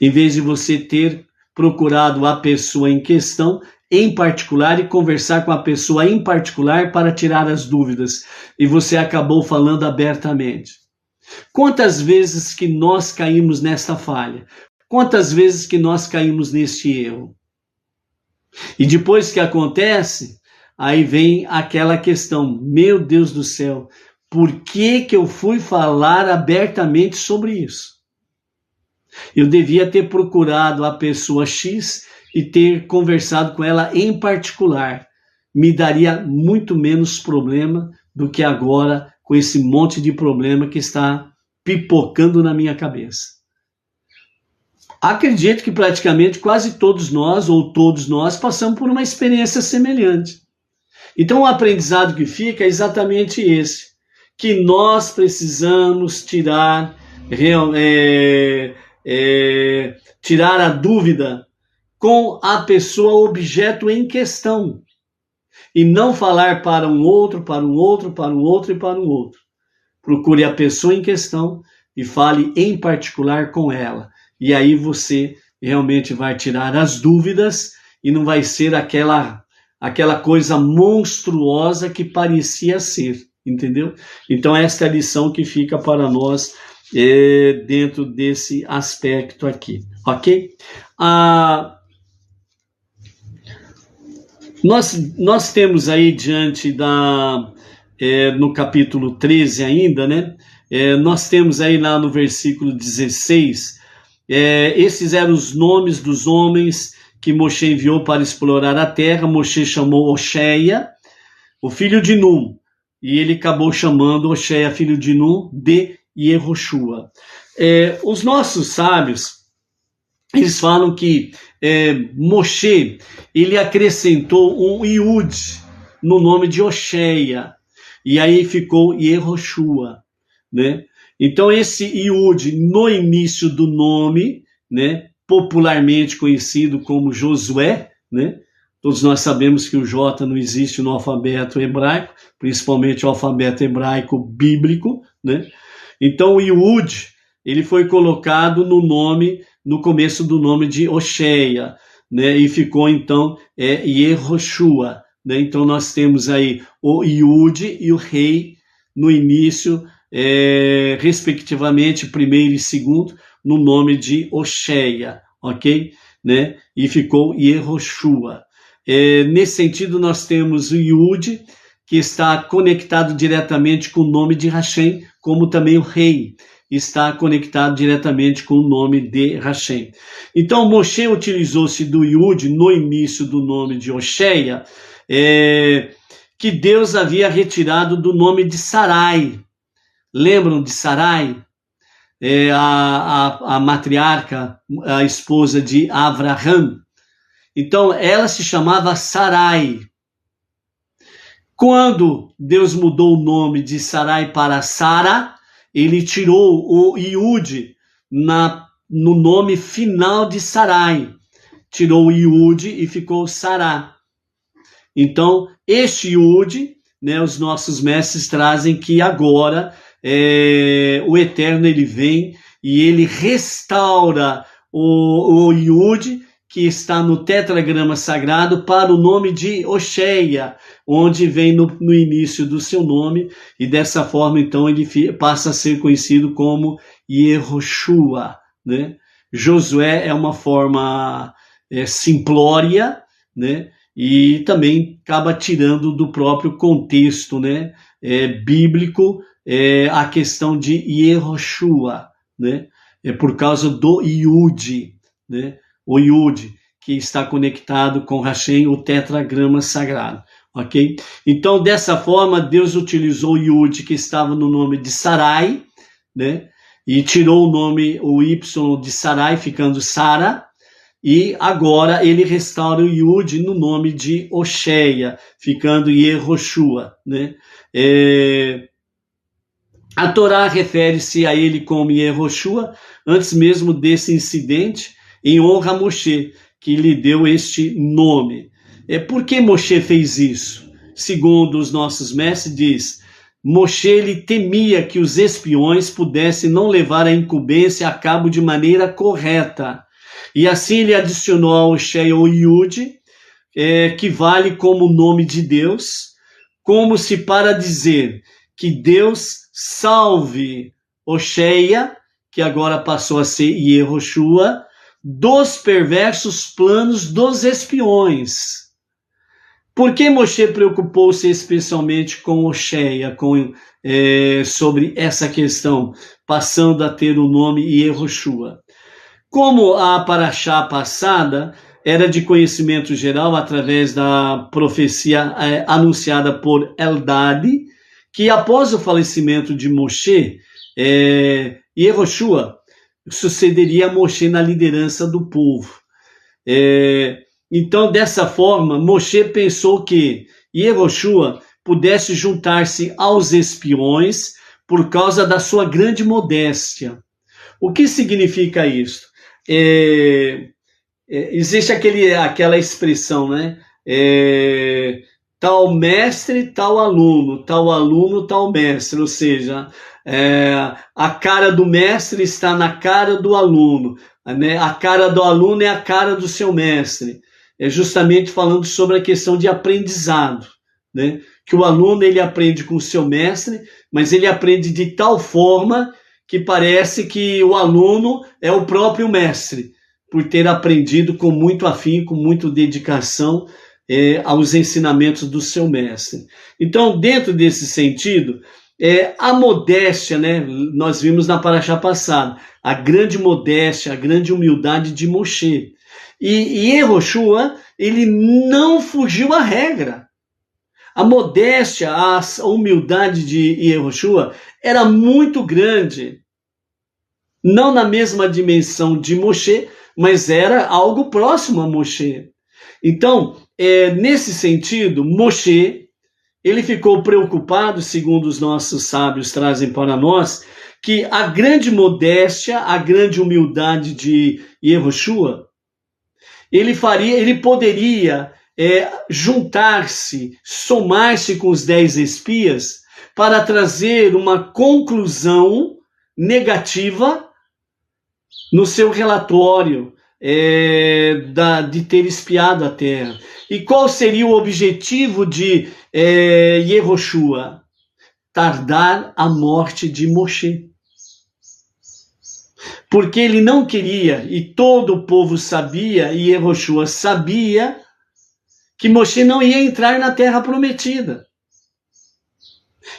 Em vez de você ter procurado a pessoa em questão, em particular, e conversar com a pessoa em particular para tirar as dúvidas, e você acabou falando abertamente. Quantas vezes que nós caímos nesta falha? Quantas vezes que nós caímos neste erro? E depois que acontece, aí vem aquela questão, meu Deus do céu, por que eu fui falar abertamente sobre isso? Eu devia ter procurado a pessoa X e ter conversado com ela em particular. Me daria muito menos problema do que agora com esse monte de problema que está pipocando na minha cabeça. Acredito que praticamente quase todos nós, ou todos nós, passamos por uma experiência semelhante. Então o aprendizado que fica é exatamente esse, que nós precisamos tirar a dúvida com a pessoa objeto em questão, e não falar para um outro, para um outro, para um outro e para um outro. Procure a pessoa em questão e fale em particular com ela. E aí você realmente vai tirar as dúvidas e não vai ser aquela coisa monstruosa que parecia ser, entendeu? Então esta é a lição que fica para nós dentro desse aspecto aqui, ok? Nós temos aí diante no capítulo 13 ainda, né? Nós temos aí lá no versículo 16, esses eram os nomes dos homens que Moshe enviou para explorar a terra. Moshe chamou Oxéia, o filho de Num, e ele acabou chamando Oxéia, filho de Num, de Yehoshua. Os nossos sábios, eles falam que Moshe, ele acrescentou um Iud no nome de Oxéia, e aí ficou Yehoshua, né? Então esse Iud no início do nome, né, popularmente conhecido como Josué, né? Todos nós sabemos que o J não existe no alfabeto hebraico, principalmente o alfabeto hebraico bíblico, né? Então o Iud, ele foi colocado no começo do nome de Oxéia, né? E ficou então Yehoshua, né? Então nós temos aí o Iud e o rei no início, respectivamente, primeiro e segundo, no nome de Oxéia, ok? Né? E ficou Yehoshua. Nesse sentido, nós temos o Iud, que está conectado diretamente com o nome de Hashem, como também o rei está conectado diretamente com o nome de Hashem. Então, Moshe utilizou-se do Iud no início do nome de Oxéia, que Deus havia retirado do nome de Sarai. Lembram de Sarai? A matriarca, a esposa de Avraham. Então, ela se chamava Sarai. Quando Deus mudou o nome de Sarai para Sara, ele tirou o Iud no nome final de Sarai. Tirou o Iud e ficou Sará. Então, este Iud, né, os nossos mestres trazem que agora o Eterno, ele vem e ele restaura o Iud, que está no tetragrama sagrado, para o nome de Oxéia, onde vem no início do seu nome, e dessa forma, então, ele passa a ser conhecido como Yehoshua, né? Josué é uma forma simplória, né? E também acaba tirando do próprio contexto, né, bíblico, a questão de Yehoshua, né? Por causa do Iud, né? O Iud, que está conectado com Hashem, o tetragrama sagrado, ok? Então, dessa forma, Deus utilizou o Iud, que estava no nome de Sarai, né? E tirou o Y de Sarai, ficando Sara, e agora ele restaura o Iud no nome de Oxéia, ficando Yehoshua, né? A Torá refere-se a ele como Yehoshua antes mesmo desse incidente, em honra a Moshe, que lhe deu este nome. Por que Moshe fez isso? Segundo os nossos mestres, diz: Moshe, ele temia que os espiões pudessem não levar a incumbência a cabo de maneira correta. E assim ele adicionou a Oxéia o Iud, que vale como nome de Deus, como se para dizer que Deus salve Oxéia, que agora passou a ser Yehoshua, dos perversos planos dos espiões. Por que Moshe preocupou-se especialmente com Oxéia, sobre essa questão, passando a ter o nome Yehoshua? Como a paraxá passada era de conhecimento geral através da profecia anunciada por Eldad, que após o falecimento de Moshe, Yehoshua sucederia a Moshe na liderança do povo. Então, dessa forma, Moshe pensou que Yehoshua pudesse juntar-se aos espiões por causa da sua grande modéstia. O que significa isso? Existe aquela expressão, né? Tal mestre, tal aluno, tal mestre, ou seja, a cara do mestre está na cara do aluno, né? A cara do aluno é a cara do seu mestre. É justamente falando sobre a questão de aprendizado, né? Que o aluno ele aprende com o seu mestre, mas ele aprende de tal forma que parece que o aluno é o próprio mestre, por ter aprendido com muito afinco, com muita dedicação aos ensinamentos do seu mestre. Então, dentro desse sentido, a modéstia, né? Nós vimos na paraxá passada, a grande modéstia, a grande humildade de Moshe. E Yehoshua, ele não fugiu à regra. A modéstia, a humildade de Yehoshua era muito grande. Não na mesma dimensão de Moshe, mas era algo próximo a Moshe. Então, nesse sentido, Moshe, ele ficou preocupado, segundo os nossos sábios trazem para nós, que a grande modéstia, a grande humildade de Yehoshua, ele poderia juntar-se, somar-se com os 10 espias para trazer uma conclusão negativa no seu relatório de ter espiado a terra. E qual seria o objetivo de Yehoshua? Tardar a morte de Moshe. Porque ele não queria, e todo o povo sabia, e Yehoshua sabia, que Moshe não ia entrar na terra prometida.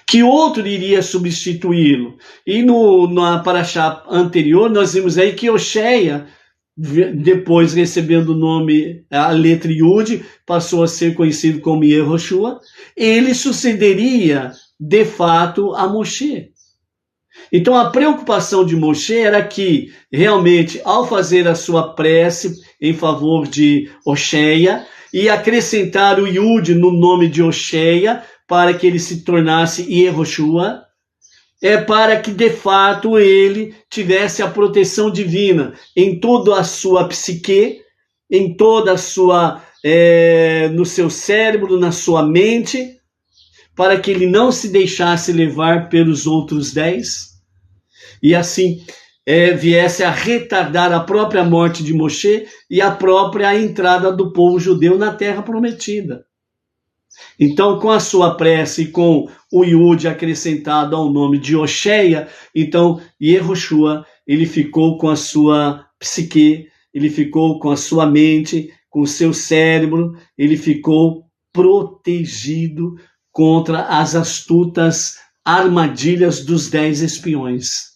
Que outro iria substituí-lo. E na paraxá anterior, nós vimos aí que Osheia, depois recebendo o nome, a letra Yud, passou a ser conhecido como Yehoshua, ele sucederia, de fato, a Moshe. Então a preocupação de Moshe era que, realmente, ao fazer a sua prece em favor de Osheia, e acrescentar o Yud no nome de Osheia, para que ele se tornasse Yehoshua, para que de fato ele tivesse a proteção divina em toda a sua psique, em toda a sua, no seu cérebro, na sua mente, para que ele não se deixasse levar pelos outros 10, e assim viesse a retardar a própria morte de Moshe e a própria entrada do povo judeu na terra prometida. Então, com a sua prece e com o Yud acrescentado ao nome de Osheia, então Yehoshua, ele ficou com a sua psique, ele ficou com a sua mente, com o seu cérebro, ele ficou protegido contra as astutas armadilhas dos 10 espiões.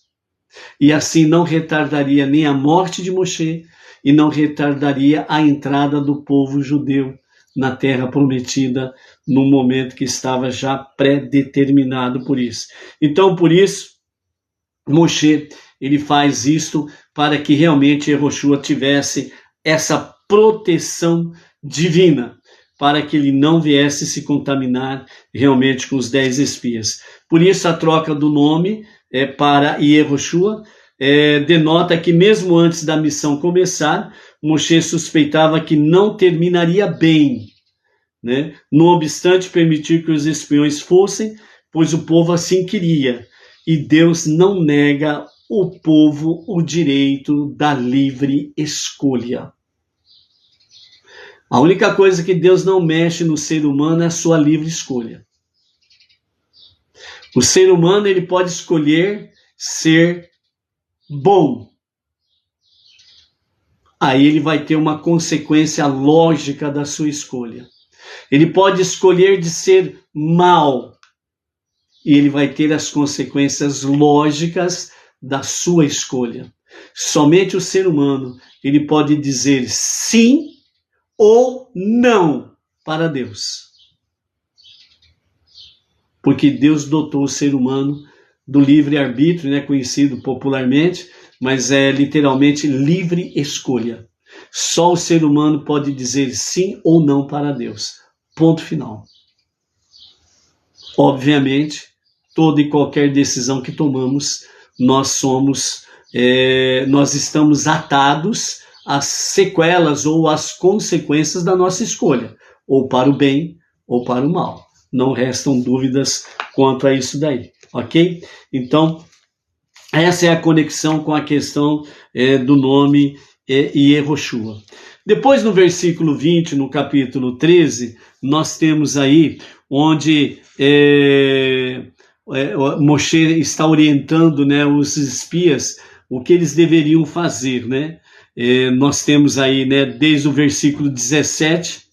E assim não retardaria nem a morte de Moshe e não retardaria a entrada do povo judeu na terra prometida, no momento que estava já pré-determinado por isso. Então, por isso, Moshe, ele faz isto para que realmente Yehoshua tivesse essa proteção divina, para que ele não viesse se contaminar realmente com os 10 espias. Por isso, a troca do nome para Yehoshua denota que mesmo antes da missão começar, Moshe suspeitava que não terminaria bem, né? Não obstante permitir que os espiões fossem, pois o povo assim queria. E Deus não nega o povo o direito da livre escolha. A única coisa que Deus não mexe no ser humano é a sua livre escolha. O ser humano ele pode escolher ser bom. Aí ele vai ter uma consequência lógica da sua escolha. Ele pode escolher de ser mal. E ele vai ter as consequências lógicas da sua escolha. Somente o ser humano, ele pode dizer sim ou não para Deus. Porque Deus dotou o ser humano do livre-arbítrio, né, conhecido popularmente, mas é literalmente livre escolha. Só o ser humano pode dizer sim ou não para Deus. Ponto final. Obviamente, toda e qualquer decisão que tomamos, nós estamos atados às sequelas ou às consequências da nossa escolha, ou para o bem ou para o mal. Não restam dúvidas quanto a isso daí, ok? Então, essa é a conexão com a questão do nome Yehoshua. Depois, no versículo 20, no capítulo 13, nós temos aí onde Moshe está orientando, né, os espias o que eles deveriam fazer, né? Nós temos aí, né, desde o versículo 17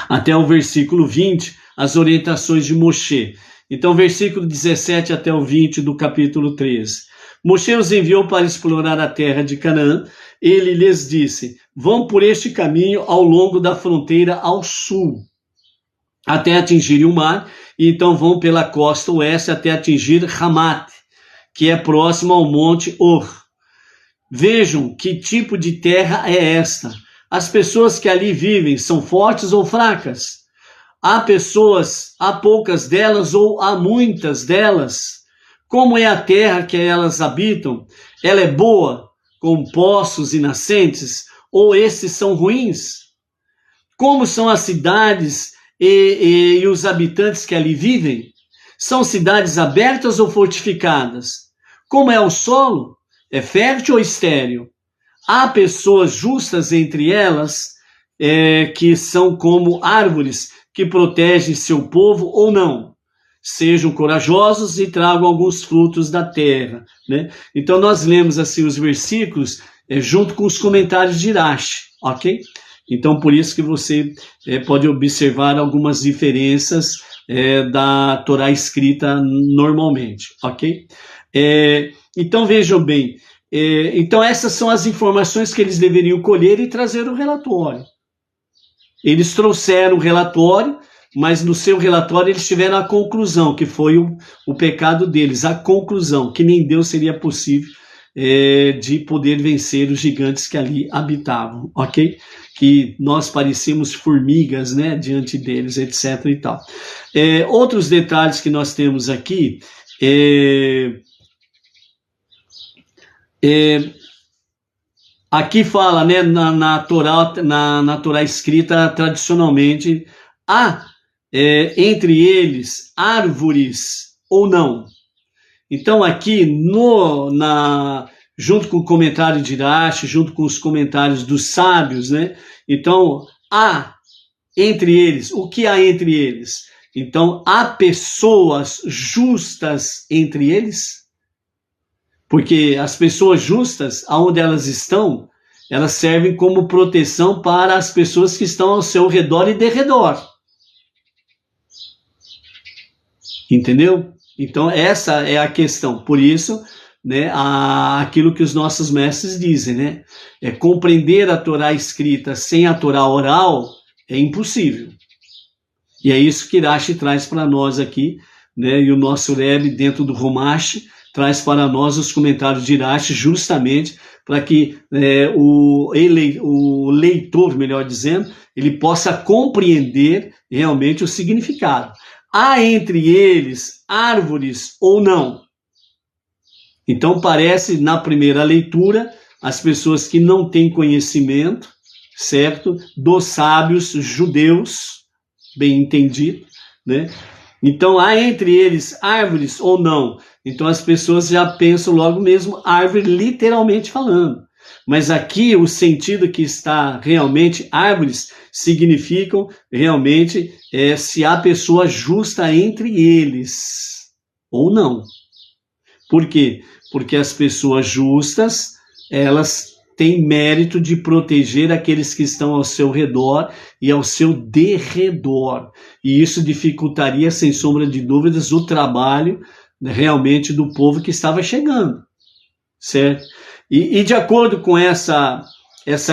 até o versículo 20, as orientações de Moshe. Então, versículo 17 até o 20 do capítulo 13. Moshe os enviou para explorar a terra de Canaã. Ele lhes disse: vão por este caminho ao longo da fronteira ao sul, até atingirem o mar, e então vão pela costa oeste até atingir Hamat, que é próximo ao monte Or. Vejam que tipo de terra é esta. As pessoas que ali vivem são fortes ou fracas? Há poucas delas ou há muitas delas? Como é a terra que elas habitam? Ela é boa, com poços e nascentes, ou esses são ruins? Como são as cidades e os habitantes que ali vivem? São cidades abertas ou fortificadas? Como é o solo? É fértil ou estéril? Há pessoas justas entre elas, que são como árvores que protegem seu povo ou não? Sejam corajosos e tragam alguns frutos da terra, né? Então nós lemos assim os versículos junto com os comentários de Irache, ok? Então por isso que você pode observar algumas diferenças da Torá escrita normalmente, ok? Então vejam bem, então essas são as informações que eles deveriam colher e trazer o relatório. Eles trouxeram o relatório, mas no seu relatório eles tiveram a conclusão, que foi o pecado deles, a conclusão, que nem Deus seria possível de poder vencer os gigantes que ali habitavam, ok? Que nós parecíamos formigas, né, diante deles, etc. e tal. Outros detalhes que nós temos aqui, aqui fala, né, na Torá escrita tradicionalmente, há entre eles árvores ou não. Então aqui, junto com o comentário de Irache, junto com os comentários dos sábios, né, então há entre eles, o que há entre eles? Então há pessoas justas entre eles? Porque as pessoas justas, aonde elas estão, elas servem como proteção para as pessoas que estão ao seu redor e derredor. Entendeu? Então essa é a questão. Por isso, né, aquilo que os nossos mestres dizem, né? Compreender a Torá escrita sem a Torá oral é impossível. E é isso que Irache traz para nós aqui, né? E o nosso Rebbe, dentro do Rumash, traz para nós os comentários de Irache justamente para que o leitor, melhor dizendo, ele possa compreender realmente o significado. Há entre eles árvores ou não? Então parece, na primeira leitura, as pessoas que não têm conhecimento, certo? Dos sábios judeus, bem entendido, né? Então há entre eles árvores ou não? Então as pessoas já pensam logo mesmo árvore literalmente falando. Mas aqui o sentido que está realmente, árvores significam realmente se há pessoa justa entre eles ou não. Por quê? Porque as pessoas justas, elas têm mérito de proteger aqueles que estão ao seu redor e ao seu derredor. E isso dificultaria, sem sombra de dúvidas, o trabalho realmente do povo que estava chegando, certo? E de acordo com essa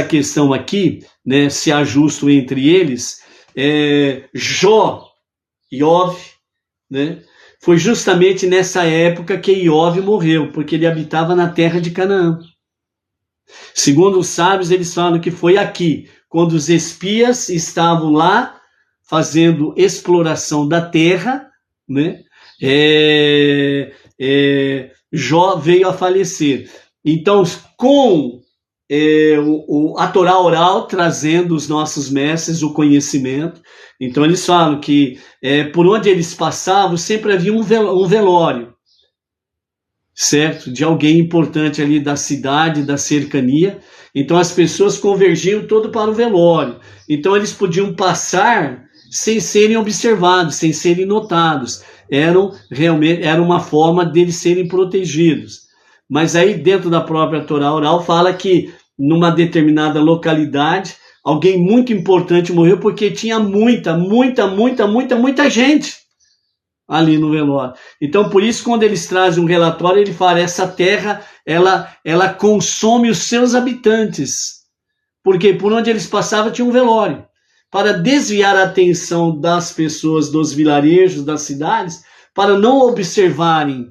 questão aqui, né, se há justo entre eles, Jó, Iov, né, Foi justamente nessa época que Iov morreu, porque ele habitava na terra de Canaã. Segundo os sábios, eles falam que foi aqui, quando os espias estavam lá fazendo exploração da terra, né? Jó veio a falecer. Então, com a Torá oral, trazendo os nossos mestres o conhecimento, então eles falam que por onde eles passavam sempre havia um velório, certo? De alguém importante ali da cidade, da cercania. Então as pessoas convergiam todo para o velório. Então eles podiam passar sem serem observados, sem serem notados. Era uma forma deles serem protegidos. Mas aí dentro da própria Torá oral fala que numa determinada localidade alguém muito importante morreu porque tinha muita gente ali no velório. Então, por isso, quando eles trazem um relatório, ele fala, essa terra, ela consome os seus habitantes. Porque por onde eles passavam tinha um velório. Para desviar a atenção das pessoas, dos vilarejos, das cidades, para não observarem.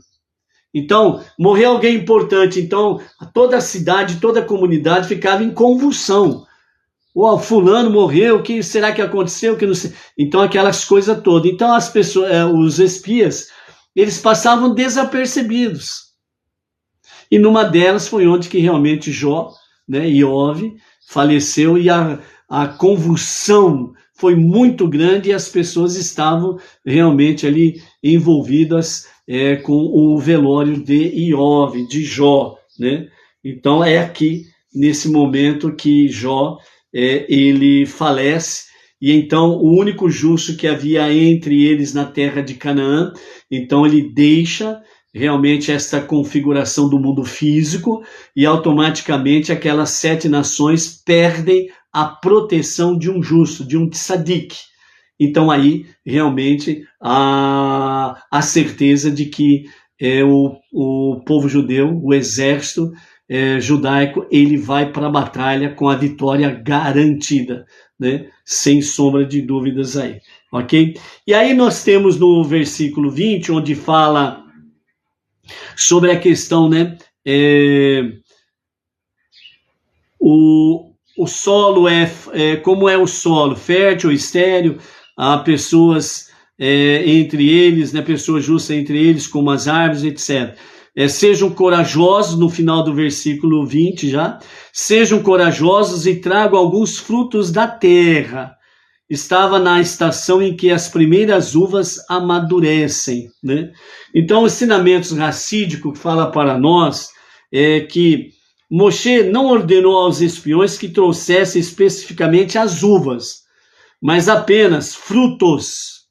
Então, morreu alguém importante, então toda a cidade, toda a comunidade ficava em convulsão. O fulano morreu, o que será que aconteceu? Que não sei. Então, aquelas coisas todas. Então, as pessoas, os espias, eles passavam desapercebidos. E numa delas foi onde que realmente Jó, né, Iov, faleceu e a convulsão foi muito grande e as pessoas estavam realmente ali envolvidas com o velório de Iov, de Jó, né? Então, é aqui, nesse momento que Jó ele falece, e então o único justo que havia entre eles na terra de Canaã, então ele deixa realmente esta configuração do mundo físico e automaticamente aquelas 7 nações perdem a proteção de um justo, de um tzadik. Então aí realmente a certeza de que o povo judeu, o exército judaico, ele vai para a batalha com a vitória garantida, né? Sem sombra de dúvidas aí, ok? E aí nós temos no versículo 20, onde fala sobre a questão, né? O solo como é o solo, fértil, estéril, há pessoas entre eles, né? Pessoas justas entre eles, como as árvores, etc. Sejam corajosos, no final do versículo 20 já, sejam corajosos e tragam alguns frutos da terra. Estava na estação em que as primeiras uvas amadurecem, né? Então, os ensinamentos racídicos que fala para nós é que Moshe não ordenou aos espiões que trouxessem especificamente as uvas, mas apenas frutos,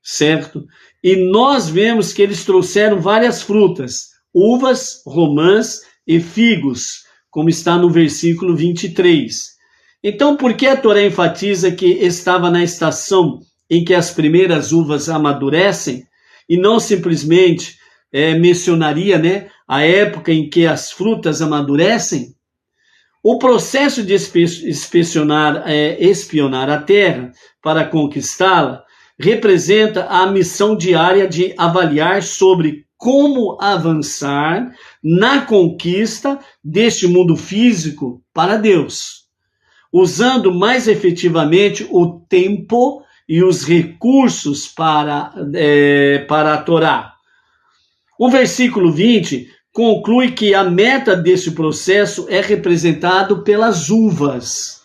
certo? E nós vemos que eles trouxeram várias frutas, uvas, romãs e figos, como está no versículo 23. Então, por que a Torá enfatiza que estava na estação em que as primeiras uvas amadurecem, e não simplesmente mencionaria, né, a época em que as frutas amadurecem? O processo de espionar a terra para conquistá-la representa a missão diária de avaliar sobre como avançar na conquista deste mundo físico para Deus, usando mais efetivamente o tempo e os recursos para a Torá. O versículo 20 conclui que a meta desse processo é representado pelas uvas.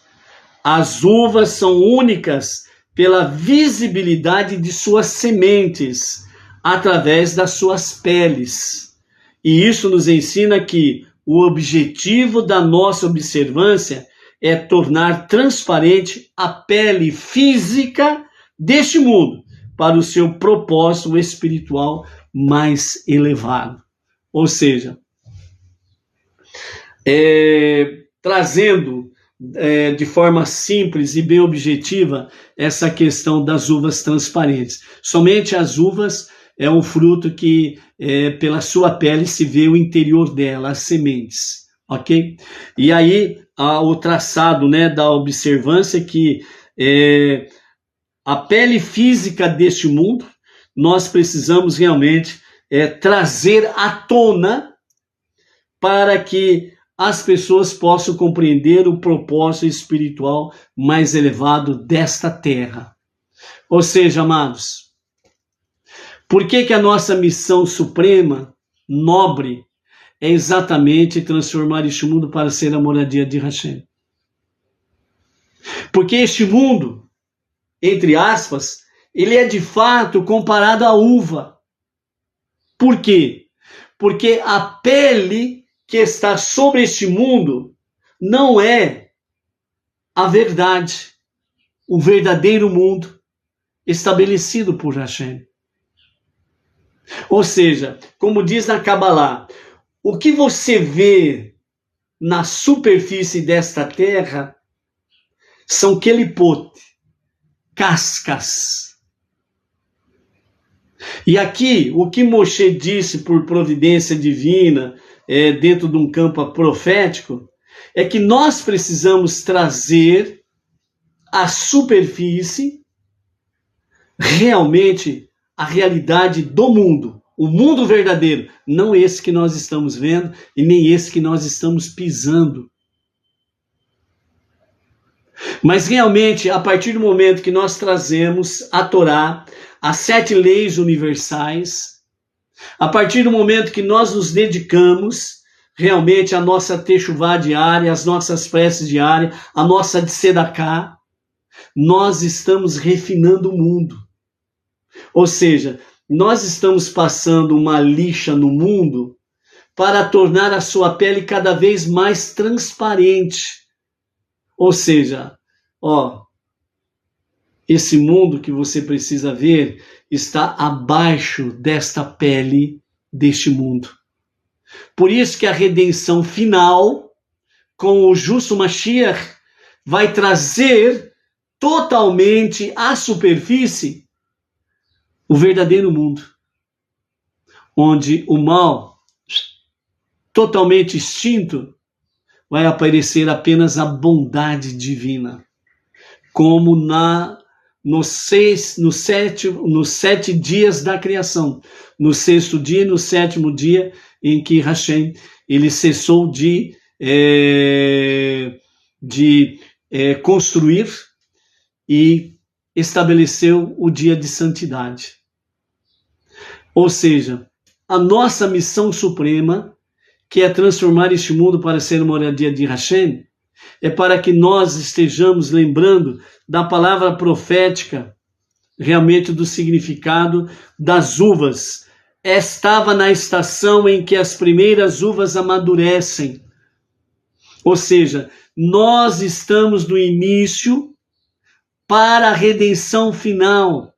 As uvas são únicas pela visibilidade de suas sementes, através das suas peles. E isso nos ensina que o objetivo da nossa observância é tornar transparente a pele física deste mundo para o seu propósito espiritual mais elevado. Ou seja, trazendo de forma simples e bem objetiva essa questão das uvas transparentes. Somente as uvas é um fruto que pela sua pele se vê o interior dela, as sementes, ok? E aí o traçado, né, da observância que a pele física deste mundo nós precisamos realmente trazer à tona para que as pessoas possam compreender o propósito espiritual mais elevado desta terra. Ou seja, amados, por que a nossa missão suprema, nobre, é exatamente transformar este mundo para ser a moradia de Hashem? Porque este mundo, entre aspas, ele é de fato comparado à uva. Por quê? Porque a pele que está sobre este mundo não é a verdade, o verdadeiro mundo estabelecido por Hashem. Ou seja, como diz na Kabbalah, o que você vê na superfície desta terra são kelipote, cascas. E aqui, o que Moshe disse por providência divina, dentro de um campo profético, é que nós precisamos trazer à superfície realmente a realidade do mundo, o mundo verdadeiro, não esse que nós estamos vendo e nem esse que nós estamos pisando. Mas realmente, a partir do momento que nós trazemos a Torá, as 7 leis universais, a partir do momento que nós nos dedicamos realmente à nossa techuvá diária, às nossas preces diárias, à nossa tzedakah, nós estamos refinando o mundo. Ou seja, nós estamos passando uma lixa no mundo para tornar a sua pele cada vez mais transparente. Ou seja, esse mundo que você precisa ver está abaixo desta pele deste mundo. Por isso que a redenção final, com o justo Mashiach, vai trazer totalmente à superfície o verdadeiro mundo, onde o mal, totalmente extinto, vai aparecer apenas a bondade divina, como nos 7 dias da criação, no 6º dia e no 7º dia em que Hashem ele cessou de construir e estabeleceu o dia de santidade. Ou seja, a nossa missão suprema, que é transformar este mundo para ser uma moradia de Hashem, é para que nós estejamos lembrando da palavra profética, realmente do significado das uvas. Estava na estação em que as primeiras uvas amadurecem. Ou seja, nós estamos no início para a redenção final,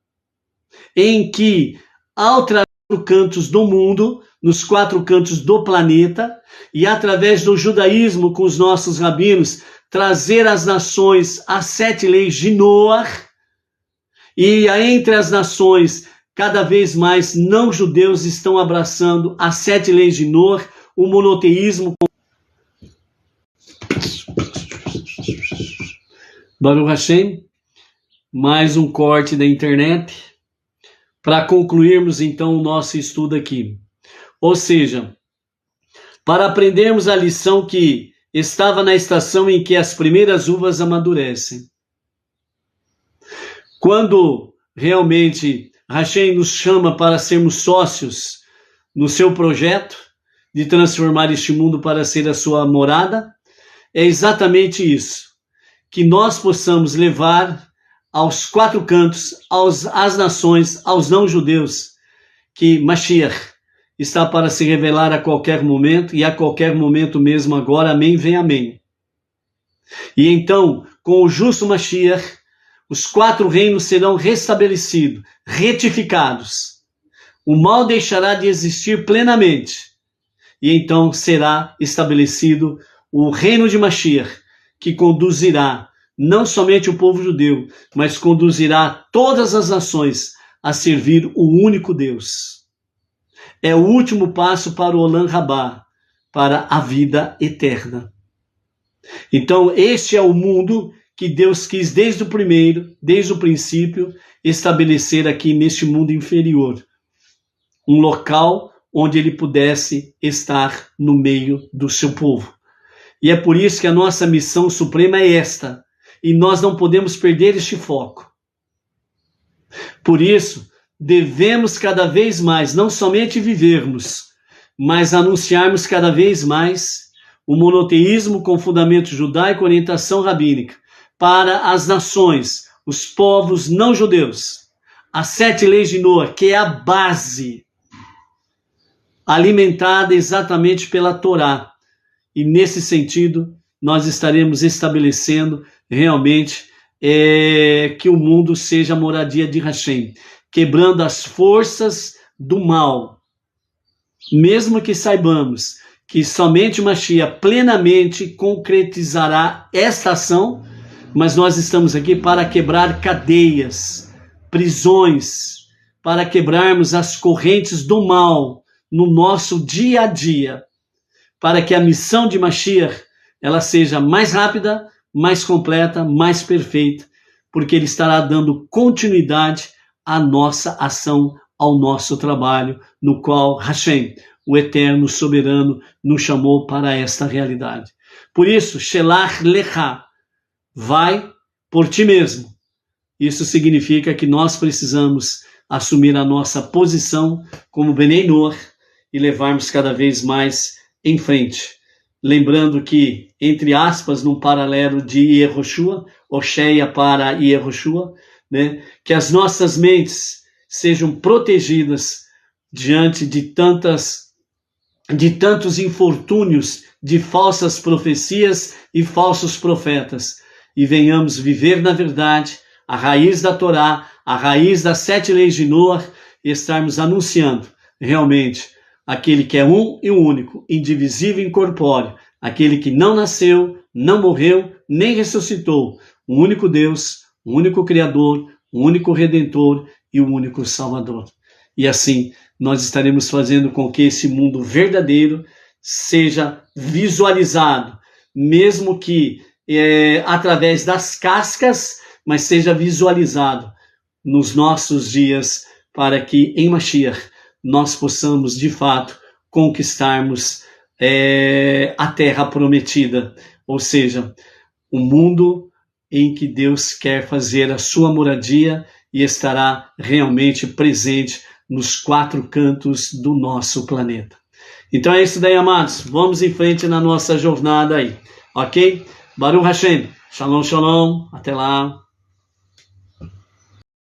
em que, ao trazer os cantos do mundo, nos 4 cantos do planeta, e através do judaísmo com os nossos rabinos, trazer às nações as 7 leis de Noah, e entre as nações, cada vez mais não-judeus estão abraçando as 7 leis de Noah, o monoteísmo. Baruch Hashem, mais um corte da internet, para concluirmos então o nosso estudo aqui. Ou seja, para aprendermos a lição que estava na estação em que as primeiras uvas amadurecem. Quando realmente Hashem nos chama para sermos sócios no seu projeto de transformar este mundo para ser a sua morada, é exatamente isso, que nós possamos levar aos 4 cantos, às nações, aos não-judeus, que Mashiach está para se revelar a qualquer momento, e a qualquer momento mesmo agora, amém, vem amém. E então, com o justo Mashiach, os 4 reinos serão restabelecidos, retificados. O mal deixará de existir plenamente, e então será estabelecido o reino de Mashiach, que conduzirá não somente o povo judeu, mas conduzirá todas as nações a servir o único Deus. É o último passo para o Olam Rabá, para a vida eterna. Então, este é o mundo que Deus quis desde o princípio, estabelecer aqui neste mundo inferior. Um local onde ele pudesse estar no meio do seu povo. E é por isso que a nossa missão suprema é esta. E nós não podemos perder este foco. Por isso, devemos cada vez mais, não somente vivermos, mas anunciarmos cada vez mais o monoteísmo com fundamento judaico e orientação rabínica para as nações, os povos não judeus. As 7 leis de Noé, que é a base, alimentada exatamente pela Torá. E nesse sentido, nós estaremos estabelecendo realmente que o mundo seja a moradia de Hashem, quebrando as forças do mal. Mesmo que saibamos que somente o Mashiach plenamente concretizará esta ação, mas nós estamos aqui para quebrar cadeias, prisões, para quebrarmos as correntes do mal no nosso dia a dia, para que a missão de Mashiach ela seja mais rápida, mais completa, mais perfeita, porque ele estará dando continuidade à nossa ação, ao nosso trabalho, no qual Hashem, o Eterno Soberano, nos chamou para esta realidade. Por isso, Shelach Lecha, vai por ti mesmo. Isso significa que nós precisamos assumir a nossa posição como Benei Noach e levarmos cada vez mais em frente. Lembrando que, entre aspas, num paralelo de Yehoshua, Osheia para Yehoshua, né, que as nossas mentes sejam protegidas diante de tantos infortúnios de falsas profecias e falsos profetas, e venhamos viver na verdade a raiz da Torá, a raiz das 7 leis de Noach, e estarmos anunciando realmente aquele que é um e único, indivisível e incorpóreo, aquele que não nasceu, não morreu, nem ressuscitou, o único Deus, o único Criador, o único Redentor e o único Salvador. E assim, nós estaremos fazendo com que esse mundo verdadeiro seja visualizado, mesmo que através das cascas, mas seja visualizado nos nossos dias, para que em Mashiach nós possamos de fato conquistarmos a terra prometida, ou seja, o mundo em que Deus quer fazer a sua moradia e estará realmente presente nos 4 cantos do nosso planeta. Então é isso daí, amados. Vamos em frente na nossa jornada aí, ok? Baruch Hashem. Shalom, shalom. Até lá.